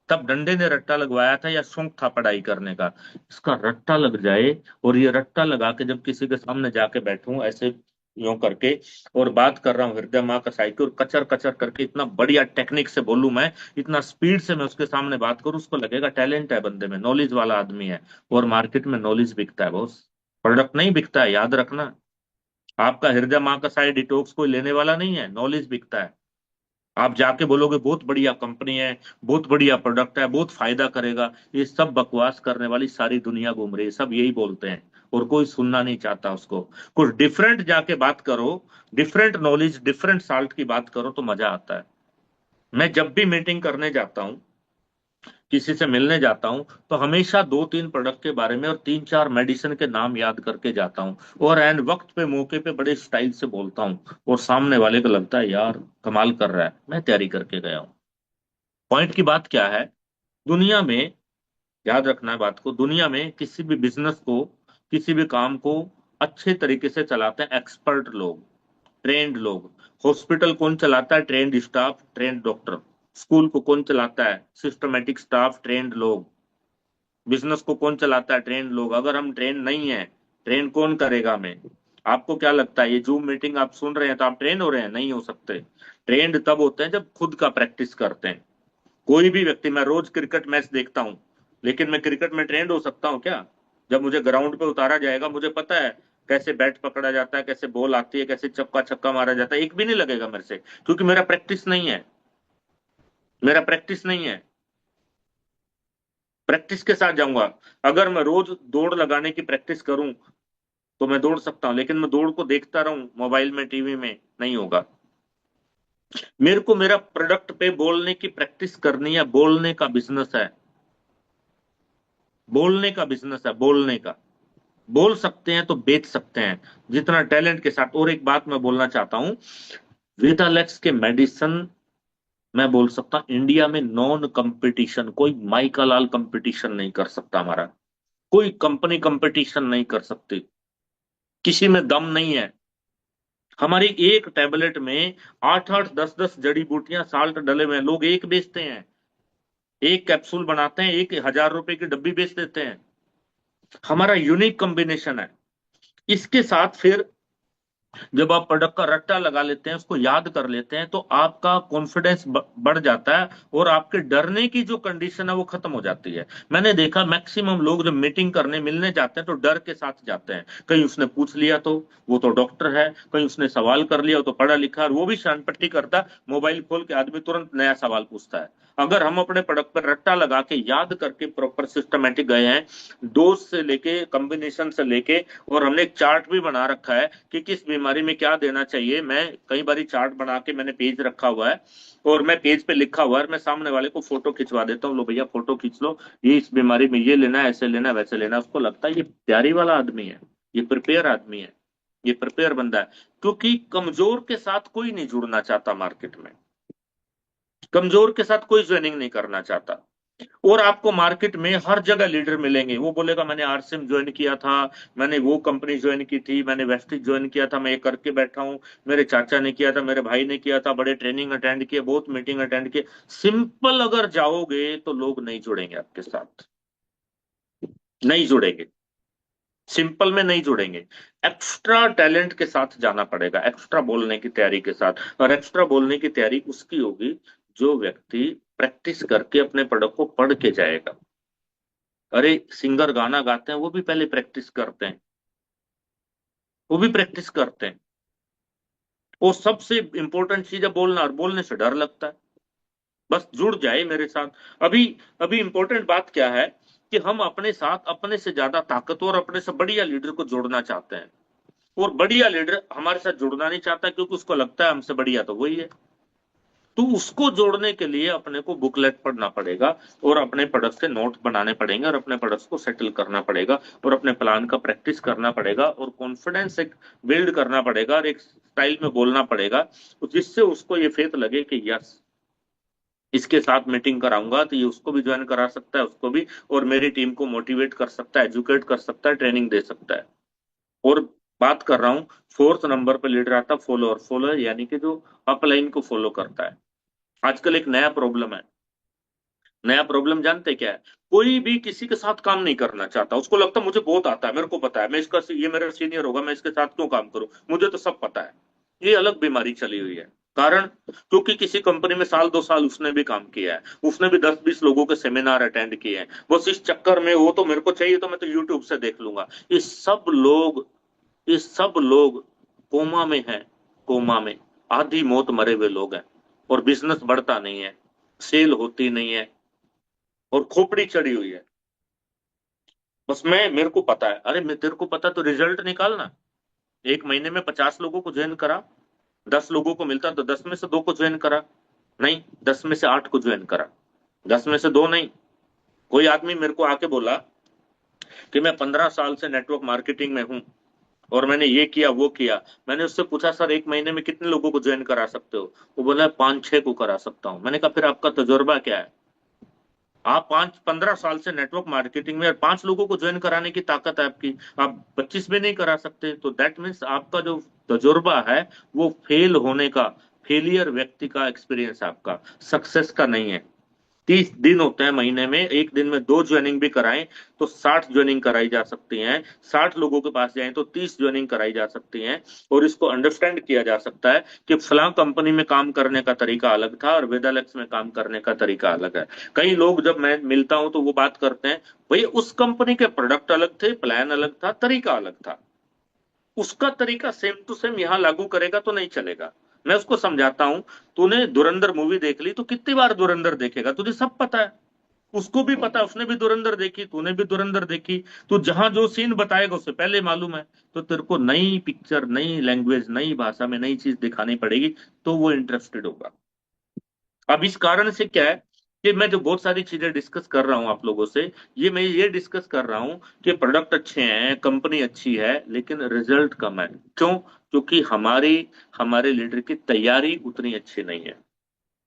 Speaker 2: तब डंडे ने रट्टा लगवाया था या शौक था पढ़ाई करने का? इसका रट्टा लग जाए, और ये रट्टा लगा के जब किसी के सामने जाके बैठूं ऐसे, यूं करके, और बात कर रहा हूँ हृदय माँ का साइकिल, और कचर कचर करके इतना बढ़िया टेक्निक से बोलूं मैं, इतना स्पीड से मैं उसके सामने बात करूं, उसको लगेगा टैलेंट है बंदे में, नॉलेज वाला आदमी है। और मार्केट में नॉलेज बिकता है बॉस, प्रोडक्ट नहीं बिकता है, याद रखना। आपका हृदय माँ का साइड डिटॉक्स कोई लेने वाला नहीं है, नॉलेज बिकता है। आप जाके बोलोगे बहुत बढ़िया कंपनी है, बहुत बढ़िया प्रोडक्ट है, बहुत फायदा करेगा, ये सब बकवास करने वाली सारी दुनिया घूम रही है, सब यही बोलते हैं। और कोई सुनना नहीं चाहता उसको। कुछ डिफरेंट जाके बात करो, डिफरेंट नॉलेज, डिफरेंट साल्ट की बात करो तो मजा आता है। मैं जब भी मीटिंग करने जाता हूँ, किसी से मिलने जाता हूं, तो हमेशा 2-3 प्रोडक्ट के बारे में और 3-4 मेडिसिन के नाम याद करके जाता हूं, और एन वक्त पे मौके पे बड़े स्टाइल से बोलता हूं, और सामने वाले को लगता है यार कमाल कर रहा है, मैं तैयारी करके गया हूं। पॉइंट की बात क्या है, दुनिया में, याद रखना है बात को, दुनिया में किसी भी बिजनेस को, किसी भी काम को अच्छे तरीके से चलाते हैं एक्सपर्ट लोग, ट्रेंड लोग। हॉस्पिटल कौन चलाता है? Trend staff, trend doctor. School को कौन चलाता है? सिस्टमेटिक स्टाफ, ट्रेंड लोग। बिजनेस को कौन चलाता है? ट्रेंड लोग। अगर हम ट्रेंड नहीं है, ट्रेन कौन करेगा हमें? आपको क्या लगता है ये जूम मीटिंग आप सुन रहे हैं तो आप ट्रेन हो रहे हैं? नहीं हो सकते। ट्रेंड तब होते हैं जब खुद का प्रैक्टिस करते हैं। कोई भी व्यक्ति, मैं रोज क्रिकेट मैच देखता हूं, लेकिन मैं क्रिकेट में ट्रेंड हो सकता हूं क्या? जब मुझे ग्राउंड पे उतारा जाएगा, मुझे पता है कैसे बैट पकड़ा जाता है, कैसे बॉल आती है, कैसे चौका छक्का मारा जाता है, एक भी नहीं लगेगा मेरे से, क्योंकि मेरा प्रैक्टिस नहीं है। मेरा प्रैक्टिस नहीं है। प्रैक्टिस के साथ जाऊंगा। अगर मैं रोज दौड़ लगाने की प्रैक्टिस करूं तो मैं दौड़ सकता हूं, लेकिन मैं दौड़ को देखता रहूं मोबाइल में, टीवी में, नहीं होगा। मेरे को मेरा प्रोडक्ट पे बोलने की प्रैक्टिस करनी है। बोलने का बिजनेस है, बोलने का बिजनेस है, बोलने का। बोल सकते हैं तो बेच सकते हैं, जितना टैलेंट के साथ। और एक बात मैं बोलना चाहता हूं, विदालेक्स के मेडिसिन, मैं बोल सकता हूं इंडिया में नॉन कंपटीशन, कोई माइका लाल कंपटीशन नहीं कर सकता हमारा, कोई कंपनी कंपटीशन नहीं कर सकती, किसी में दम नहीं है। हमारी एक टैबलेट में 8-8, 10-10 जड़ी बूटियां, साल्ट डले हुए हैं। लोग एक बेचते हैं, एक कैप्सूल बनाते हैं, 1,000 रुपए की डब्बी बेच देते हैं। हमारा यूनिक कॉम्बिनेशन है। इसके साथ फिर जब आप प्रोडक्ट का रट्टा लगा लेते हैं, उसको याद कर लेते हैं, तो आपका कॉन्फिडेंस बढ़ जाता है, और आपके डरने की जो कंडीशन है वो खत्म हो जाती है। मैंने देखा मैक्सिमम लोग जब मीटिंग करने मिलने जाते हैं तो डर के साथ जाते हैं। कहीं उसने पूछ लिया तो, वो तो डॉक्टर है, कहीं उसने सवाल कर लिया तो पढ़ा लिखा, और वो भी शानपट्टी करता, मोबाइल खोल के आदमी तुरंत नया सवाल पूछता है। अगर हम अपने प्रोडक्ट पर रट्टा लगा के याद करके प्रॉपर सिस्टमेटिक गए हैं, डोज से लेके, कॉम्बिनेशन से लेके, और हमने एक चार्ट भी बना रखा है कि किस बीमारी में क्या देना चाहिए। मैं कई बार चार्ट बना के मैंने पेज रखा हुआ है, और मैं पेज पे लिखा हुआ है, मैं सामने वाले को फोटो खिंचवा देता हूँ, लो भैया फोटो खींच लो, ये इस बीमारी में ये लेना है, ऐसे लेना है, वैसे लेना है। उसको लगता है ये तैयारी वाला आदमी है, ये प्रिपेयर आदमी है, ये प्रिपेयर बंदा है। क्योंकि कमजोर के साथ कोई नहीं जुड़ना चाहता मार्केट में, कमजोर के साथ कोई ज्वाइनिंग नहीं करना चाहता। और आपको मार्केट में हर जगह लीडर मिलेंगे, वो बोलेगा मैंने आरसीएम ज्वाइन किया था, मैंने वो कंपनी ज्वाइन की थी, मैंने वेस्टिज ज्वाइन किया था, मैं ये करके बैठा हूं, मेरे चाचा ने किया था, मेरे भाई ने किया था, बड़े ट्रेनिंग अटेंड किए, बहुत मीटिंग अटेंड किए। सिंपल अगर जाओगे तो लोग नहीं जुड़ेंगे आपके साथ, नहीं जुड़ेंगे, सिंपल में नहीं जुड़ेंगे। एक्स्ट्रा टैलेंट के साथ जाना पड़ेगा, एक्स्ट्रा बोलने की तैयारी के साथ। और एक्स्ट्रा बोलने की तैयारी उसकी होगी जो व्यक्ति प्रैक्टिस करके अपने प्रोडक्ट को पढ़ के जाएगा। अरे सिंगर गाना गाते हैं, वो भी पहले प्रैक्टिस करते हैं, वो भी प्रैक्टिस करते हैं। वो सबसे इंपॉर्टेंट चीज है बोलना, और बोलने से डर लगता है। बस जुड़ जाए मेरे साथ। अभी अभी इंपॉर्टेंट बात क्या है कि हम अपने साथ अपने से ज्यादा ताकतवर, अपने से बढ़िया लीडर को जोड़ना चाहते हैं, और बढ़िया लीडर हमारे साथ जुड़ना नहीं चाहता, क्योंकि उसको लगता है हमसे बढ़िया तो वही है। तो उसको जोड़ने के लिए अपने को बुकलेट पढ़ना पड़ेगा, और अपने प्रोडक्ट से नोट बनाने पड़ेंगे, और अपने प्रोडक्ट्स को सेटल करना पड़ेगा, और अपने प्लान का प्रैक्टिस करना पड़ेगा, और कॉन्फिडेंस एक बिल्ड करना पड़ेगा, और एक स्टाइल में बोलना पड़ेगा, तो जिससे उसको ये फेथ लगे कि यस, इसके साथ मीटिंग कराऊंगा तो ये उसको भी ज्वाइन करा सकता है, उसको भी, और मेरी टीम को मोटिवेट कर सकता है, एजुकेट कर सकता है, ट्रेनिंग दे सकता है। और बात कर रहा हूँ, फोर्थ नंबर पर लीडर आता फॉलोअर। फॉलोअर यानी कि जो अपलाइन को फॉलो करता है। आजकल एक नया प्रॉब्लम है। नया प्रॉब्लम जानते क्या है? कोई भी किसी के साथ काम नहीं करना चाहता, उसको लगता है मुझे बहुत आता है, मेरे को पता है, मैं इसका, ये मेरा सीनियर होगा, मैं इसके साथ क्यों काम करूं, मुझे तो सब पता है। ये अलग बीमारी चली हुई है। कारण, क्योंकि किसी कंपनी में साल 2 साल उसने भी काम किया है, उसने भी 10-20 लोगों के सेमिनार अटेंड किए हैं, बस इस चक्कर में वो तो मेरे को चाहिए तो मैं तो यूट्यूब से देख लूंगा। ये सब लोग कोमा में हैं, कोमा में, आधी मौत मरे हुए लोग हैं, और बिजनेस बढ़ता नहीं है, सेल होती नहीं है, और खोपड़ी चढ़ी हुई है। बस मैं मेरे को पता है, अरे मैं तेरे को पता तो रिजल्ट निकालना। एक महीने में 50 लोगों को ज्वाइन करा, 10 लोगों को मिलता तो 10 में से 2 को ज्वाइन करा, नहीं 10 में से 8 को ज्वाइन करा, 10 में से 2 नहीं। कोई आदमी मेरे को आके बोला कि मैं 15 साल से नेटवर्क मार्केटिंग में हूं और मैंने ये किया वो किया। मैंने उससे पूछा सर एक महीने में कितने लोगों को ज्वाइन करा सकते हो? वो बोला 5-6 को करा सकता हूँ। मैंने कहा फिर आपका तजुर्बा क्या है? आप 5-15 साल से नेटवर्क मार्केटिंग में और 5 लोगों को ज्वाइन कराने की ताकत है आपकी, आप 25 में नहीं करा सकते, तो दैट मीन्स आपका जो तजुर्बा है वो फेल होने का, फेलियर व्यक्ति का एक्सपीरियंस है आपका, सक्सेस का नहीं है। 30 दिन होते हैं महीने में, एक दिन में 2 ज्वाइनिंग भी कराएं तो 60 ज्वाइनिंग कराई जा सकती हैं, 60 लोगों के पास जाएं तो 30 ज्वाइनिंग कराई जा सकती हैं। और इसको अंडरस्टैंड किया जा सकता है कि फलां कंपनी में काम करने का तरीका अलग था और वेदालेक्स में काम करने का तरीका अलग है। कई लोग जब मैं मिलता हूं तो वो बात करते हैं, भाई उस कंपनी के प्रोडक्ट अलग थे, प्लान अलग था, तरीका अलग था, उसका तरीका सेम टू सेम यहाँ लागू करेगा तो नहीं चलेगा। मैं उसको समझाता हूं, तूने धुरंधर मूवी देख ली तो कितनी बार धुरंधर देखेगा? तुझे सब पता है, उसको भी पता है, उसने भी धुरंधर देखी, तूने भी धुरंधर देखी, तो जहां जो सीन बताएगा उसे पहले मालूम है। तो तेरे को नई पिक्चर, नई लैंग्वेज, नई भाषा में नई चीज दिखानी पड़ेगी, तो वो इंटरेस्टेड होगा। अब इस कारण से क्या है कि मैं जो बहुत सारी चीजें डिस्कस कर रहा हूं आप लोगों से, ये मैं ये डिस्कस कर रहा हूं कि प्रोडक्ट अच्छे हैं, कंपनी अच्छी है, लेकिन रिजल्ट कम है। क्यों? क्योंकि हमारे लीडर की तैयारी उतनी अच्छी नहीं है।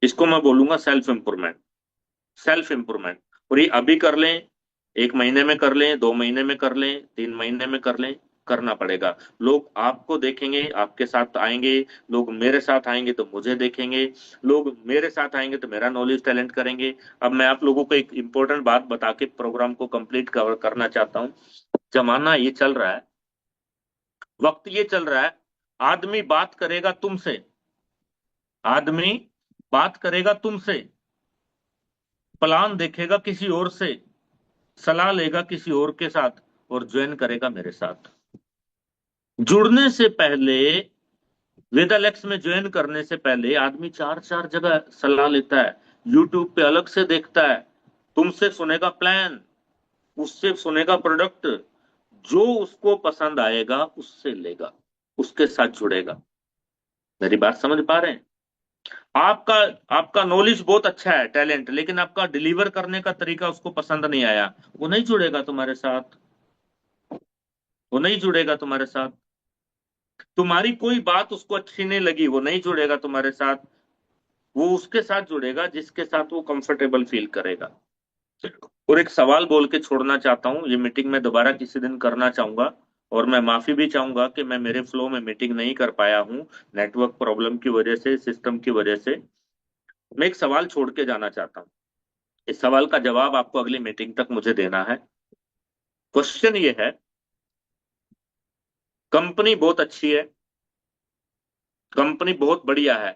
Speaker 2: इसको मैं बोलूंगा सेल्फ इंप्रूवमेंट। Self improvement. और ये अभी कर लें, 1 महीने में कर लें, 2 महीने में कर लें, 3 महीने में कर लें, करना पड़ेगा। लोग आपको देखेंगे, आपके साथ आएंगे, लोग मेरे साथ आएंगे तो मुझे देखेंगे, लोग मेरे साथ आएंगे तो मेरा नॉलेज टैलेंट करेंगे। अब मैं आप लोगों को एक इंपॉर्टेंट बात बता के प्रोग्राम को कंप्लीट कवर करना चाहता हूँ। जमाना ये चल रहा है, वक्त ये चल रहा है, आदमी बात करेगा तुमसे, आदमी बात करेगा तुमसे, प्लान देखेगा किसी और से, सलाह लेगा किसी और के साथ, और ज्वाइन करेगा मेरे साथ। जुड़ने से पहले, वेदालेक्स में ज्वाइन करने से पहले आदमी 4-4 जगह सलाह लेता है, यूट्यूब पे अलग से देखता है, तुमसे सुनेगा प्लान, उससे सुनेगा प्रोडक्ट, जो उसको पसंद आएगा उससे लेगा, उसके साथ जुड़ेगा। मेरी बात समझ पा रहे हैं? आपका आपका नॉलेज बहुत अच्छा है, टैलेंट, लेकिन आपका डिलीवर करने का तरीका उसको पसंद नहीं आया, वो नहीं जुड़ेगा तुम्हारे साथ, वो नहीं जुड़ेगा तुम्हारे साथ। तुम्हारी कोई बात उसको अच्छी नहीं लगी, वो नहीं जुड़ेगा तुम्हारे साथ। वो उसके साथ जुड़ेगा जिसके साथ वो कंफर्टेबल फील करेगा। और एक सवाल बोल के छोड़ना चाहता हूँ, ये मीटिंग में दोबारा किसी दिन करना चाहूंगा, और मैं माफी भी चाहूंगा कि मैं मेरे फ्लो में मीटिंग नहीं कर पाया हूँ, नेटवर्क प्रॉब्लम की वजह से, सिस्टम की वजह से। मैं एक सवाल छोड़ के जाना चाहता हूँ, इस सवाल का जवाब आपको अगली मीटिंग तक मुझे देना है। क्वेश्चन ये है, कंपनी बहुत अच्छी है, कंपनी बहुत बढ़िया है,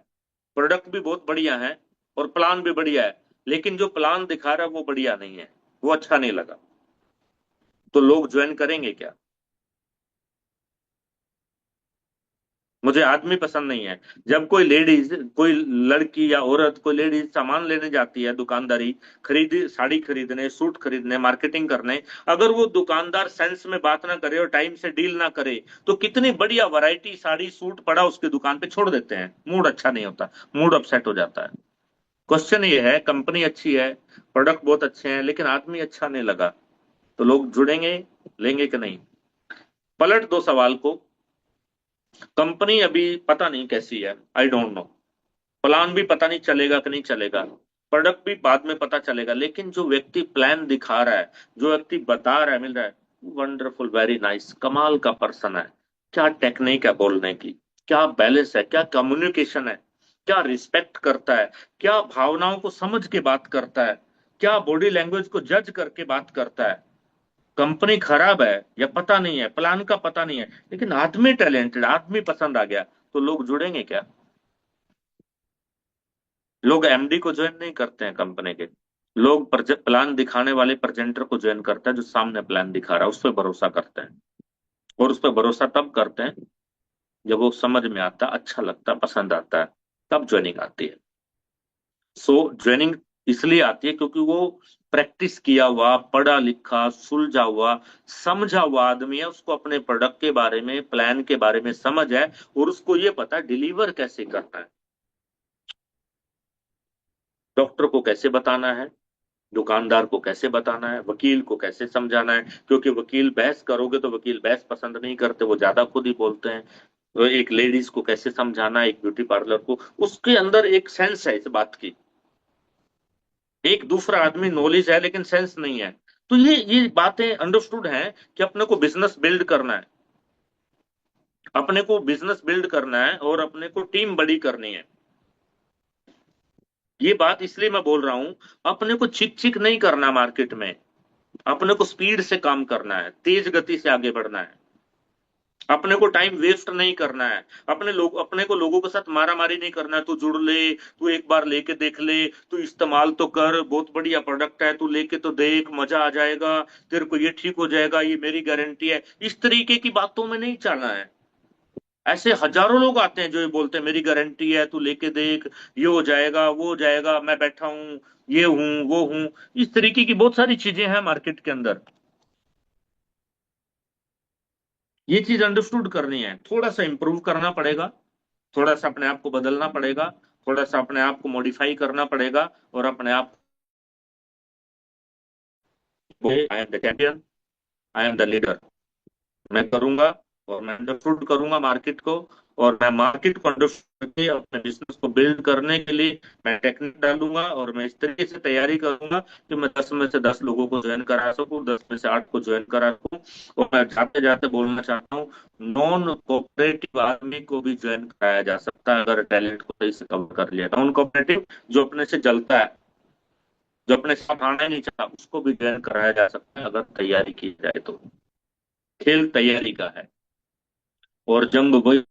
Speaker 2: प्रोडक्ट भी बहुत बढ़िया है, और प्लान भी बढ़िया है, लेकिन जो प्लान दिखा रहा है वो बढ़िया नहीं है, वो अच्छा नहीं लगा, तो लोग ज्वाइन करेंगे क्या? मुझे आदमी पसंद नहीं है। जब कोई लेडीज, कोई लड़की या औरत, कोई लेडीज सामान लेने जाती है दुकानदारी, खरीदी, साड़ी खरीदने, सूट खरीदने, मार्केटिंग करने, अगर वो दुकानदार सेंस में बात ना करे और टाइम से डील ना करे, तो कितनी बढ़िया वैरायटी साड़ी सूट पड़ा उसकी दुकान पे छोड़ देते हैं, मूड अच्छा नहीं होता, मूड अपसेट हो जाता है। क्वेश्चन ये है, कंपनी अच्छी है, प्रोडक्ट बहुत अच्छे हैं, लेकिन आदमी अच्छा नहीं लगा, तो लोग जुड़ेंगे, लेंगे कि नहीं? पलट दो सवाल को, कंपनी अभी पता नहीं कैसी है, आई डोंट नो, प्लान भी पता नहीं चलेगा कि नहीं चलेगा, प्रोडक्ट भी बाद में पता चलेगा, लेकिन जो व्यक्ति प्लान दिखा रहा है, जो व्यक्ति बता रहा है, मिल रहा है, वंडरफुल, वेरी नाइस, कमाल का पर्सन है। क्या टेक्निक है बोलने की, क्या बैलेंस है, क्या कम्युनिकेशन है, क्या रिस्पेक्ट करता है, क्या भावनाओं को समझ के बात करता है, क्या बॉडी लैंग्वेज को जज करके बात करता है। कंपनी खराब है या पता नहीं है, प्लान का पता नहीं है, लेकिन आदमी टैलेंटेड, आदमी पसंद आ गया, तो लोग जुड़ेंगे क्या? लोग एमडी को ज्वाइन नहीं करते हैं कंपनी के, लोग प्लान दिखाने वाले प्रेजेंटर को ज्वाइन करते हैं, जो सामने प्लान दिखा रहा है उस पर भरोसा करते हैं। और उस पर भरोसा तब करते हैं जब वो समझ में आता, अच्छा लगता, पसंद आता है, तब ज्वाइनिंग आती है। सो ज्वाइनिंग इसलिए आती है क्योंकि वो प्रैक्टिस किया हुआ, पढ़ा लिखा, सुलझा हुआ, समझा हुआ आदमी है, उसको अपने प्रोडक्ट के बारे में, प्लान के बारे में समझ है, और उसको ये पता है डिलीवर कैसे करना है, डॉक्टर को कैसे बताना है, दुकानदार को कैसे बताना है, वकील को कैसे समझाना है। क्योंकि वकील बहस करोगे तो वकील बहस पसंद नहीं करते, वो ज्यादा खुद ही बोलते हैं। तो एक लेडीज को कैसे समझाना है, एक ब्यूटी पार्लर को, उसके अंदर एक सेंस है इस बात की। एक दूसरा आदमी नॉलेज है लेकिन सेंस नहीं है। तो ये बातें अंडरस्टूड हैं कि अपने को बिजनेस बिल्ड करना है, अपने को बिजनेस बिल्ड करना है और अपने को टीम बड़ी करनी है। ये बात इसलिए मैं बोल रहा हूं, अपने को चिक चिक नहीं करना मार्केट में, अपने को स्पीड से काम करना है, तेज गति से आगे बढ़ना है, अपने को टाइम वेस्ट नहीं करना है, अपने को लोगों के साथ मारा मारी नहीं करना है। तू जुड़ ले, तू एक बार लेके देख ले, तू इस्तेमाल तो कर, बहुत बढ़िया प्रोडक्ट है, तू लेके तो देख, मजा आ जाएगा, तेरे को ये ठीक हो जाएगा, ये मेरी गारंटी है। इस तरीके की बातों में नहीं चलना है। ऐसे हजारों लोग आते हैं जो ये बोलते हैं मेरी गारंटी है, तू लेके देख, ये हो जाएगा, वो हो जाएगा, मैं बैठा हूं, ये हूं, वो हूं। इस तरीके की बहुत सारी चीजें हैं मार्केट के अंदर। ये चीज अंडरस्टूड करनी है, थोड़ा सा इंप्रूव करना पड़ेगा, थोड़ा सा अपने आप को बदलना पड़ेगा, थोड़ा सा अपने आप को मॉडिफाई करना पड़ेगा, और अपने आप को I am the champion, I am the leader, मैं करूंगा, और मैं अंडरस्टूड करूंगा मार्केट को, और मैं मार्केट को अंडरस्टूड करके अपने बिजनेस को बिल्ड करने के लिए मैं टेक्निक डालूंगा, और मैं इस तरीके से तैयारी करूंगा कि मैं 10 में से 10 लोगों को ज्वाइन करा सकूं, 10 में से 8 को ज्वाइन करा सकूं। और मैं जाते जाते बोलना चाहता हूँ, नॉन कोऑपरेटिव आदमी को भी ज्वाइन कराया जा सकता है अगर टैलेंट को सही से कवर कर लिया। नॉन कोऑपरेटिव जो अपने से जलता है, जो अपने साथ आना ही नहीं चाहता, उसको भी ज्वाइन कराया जा सकता है अगर तैयारी की जाए तो। खेल तैयारी का है, और जंग वही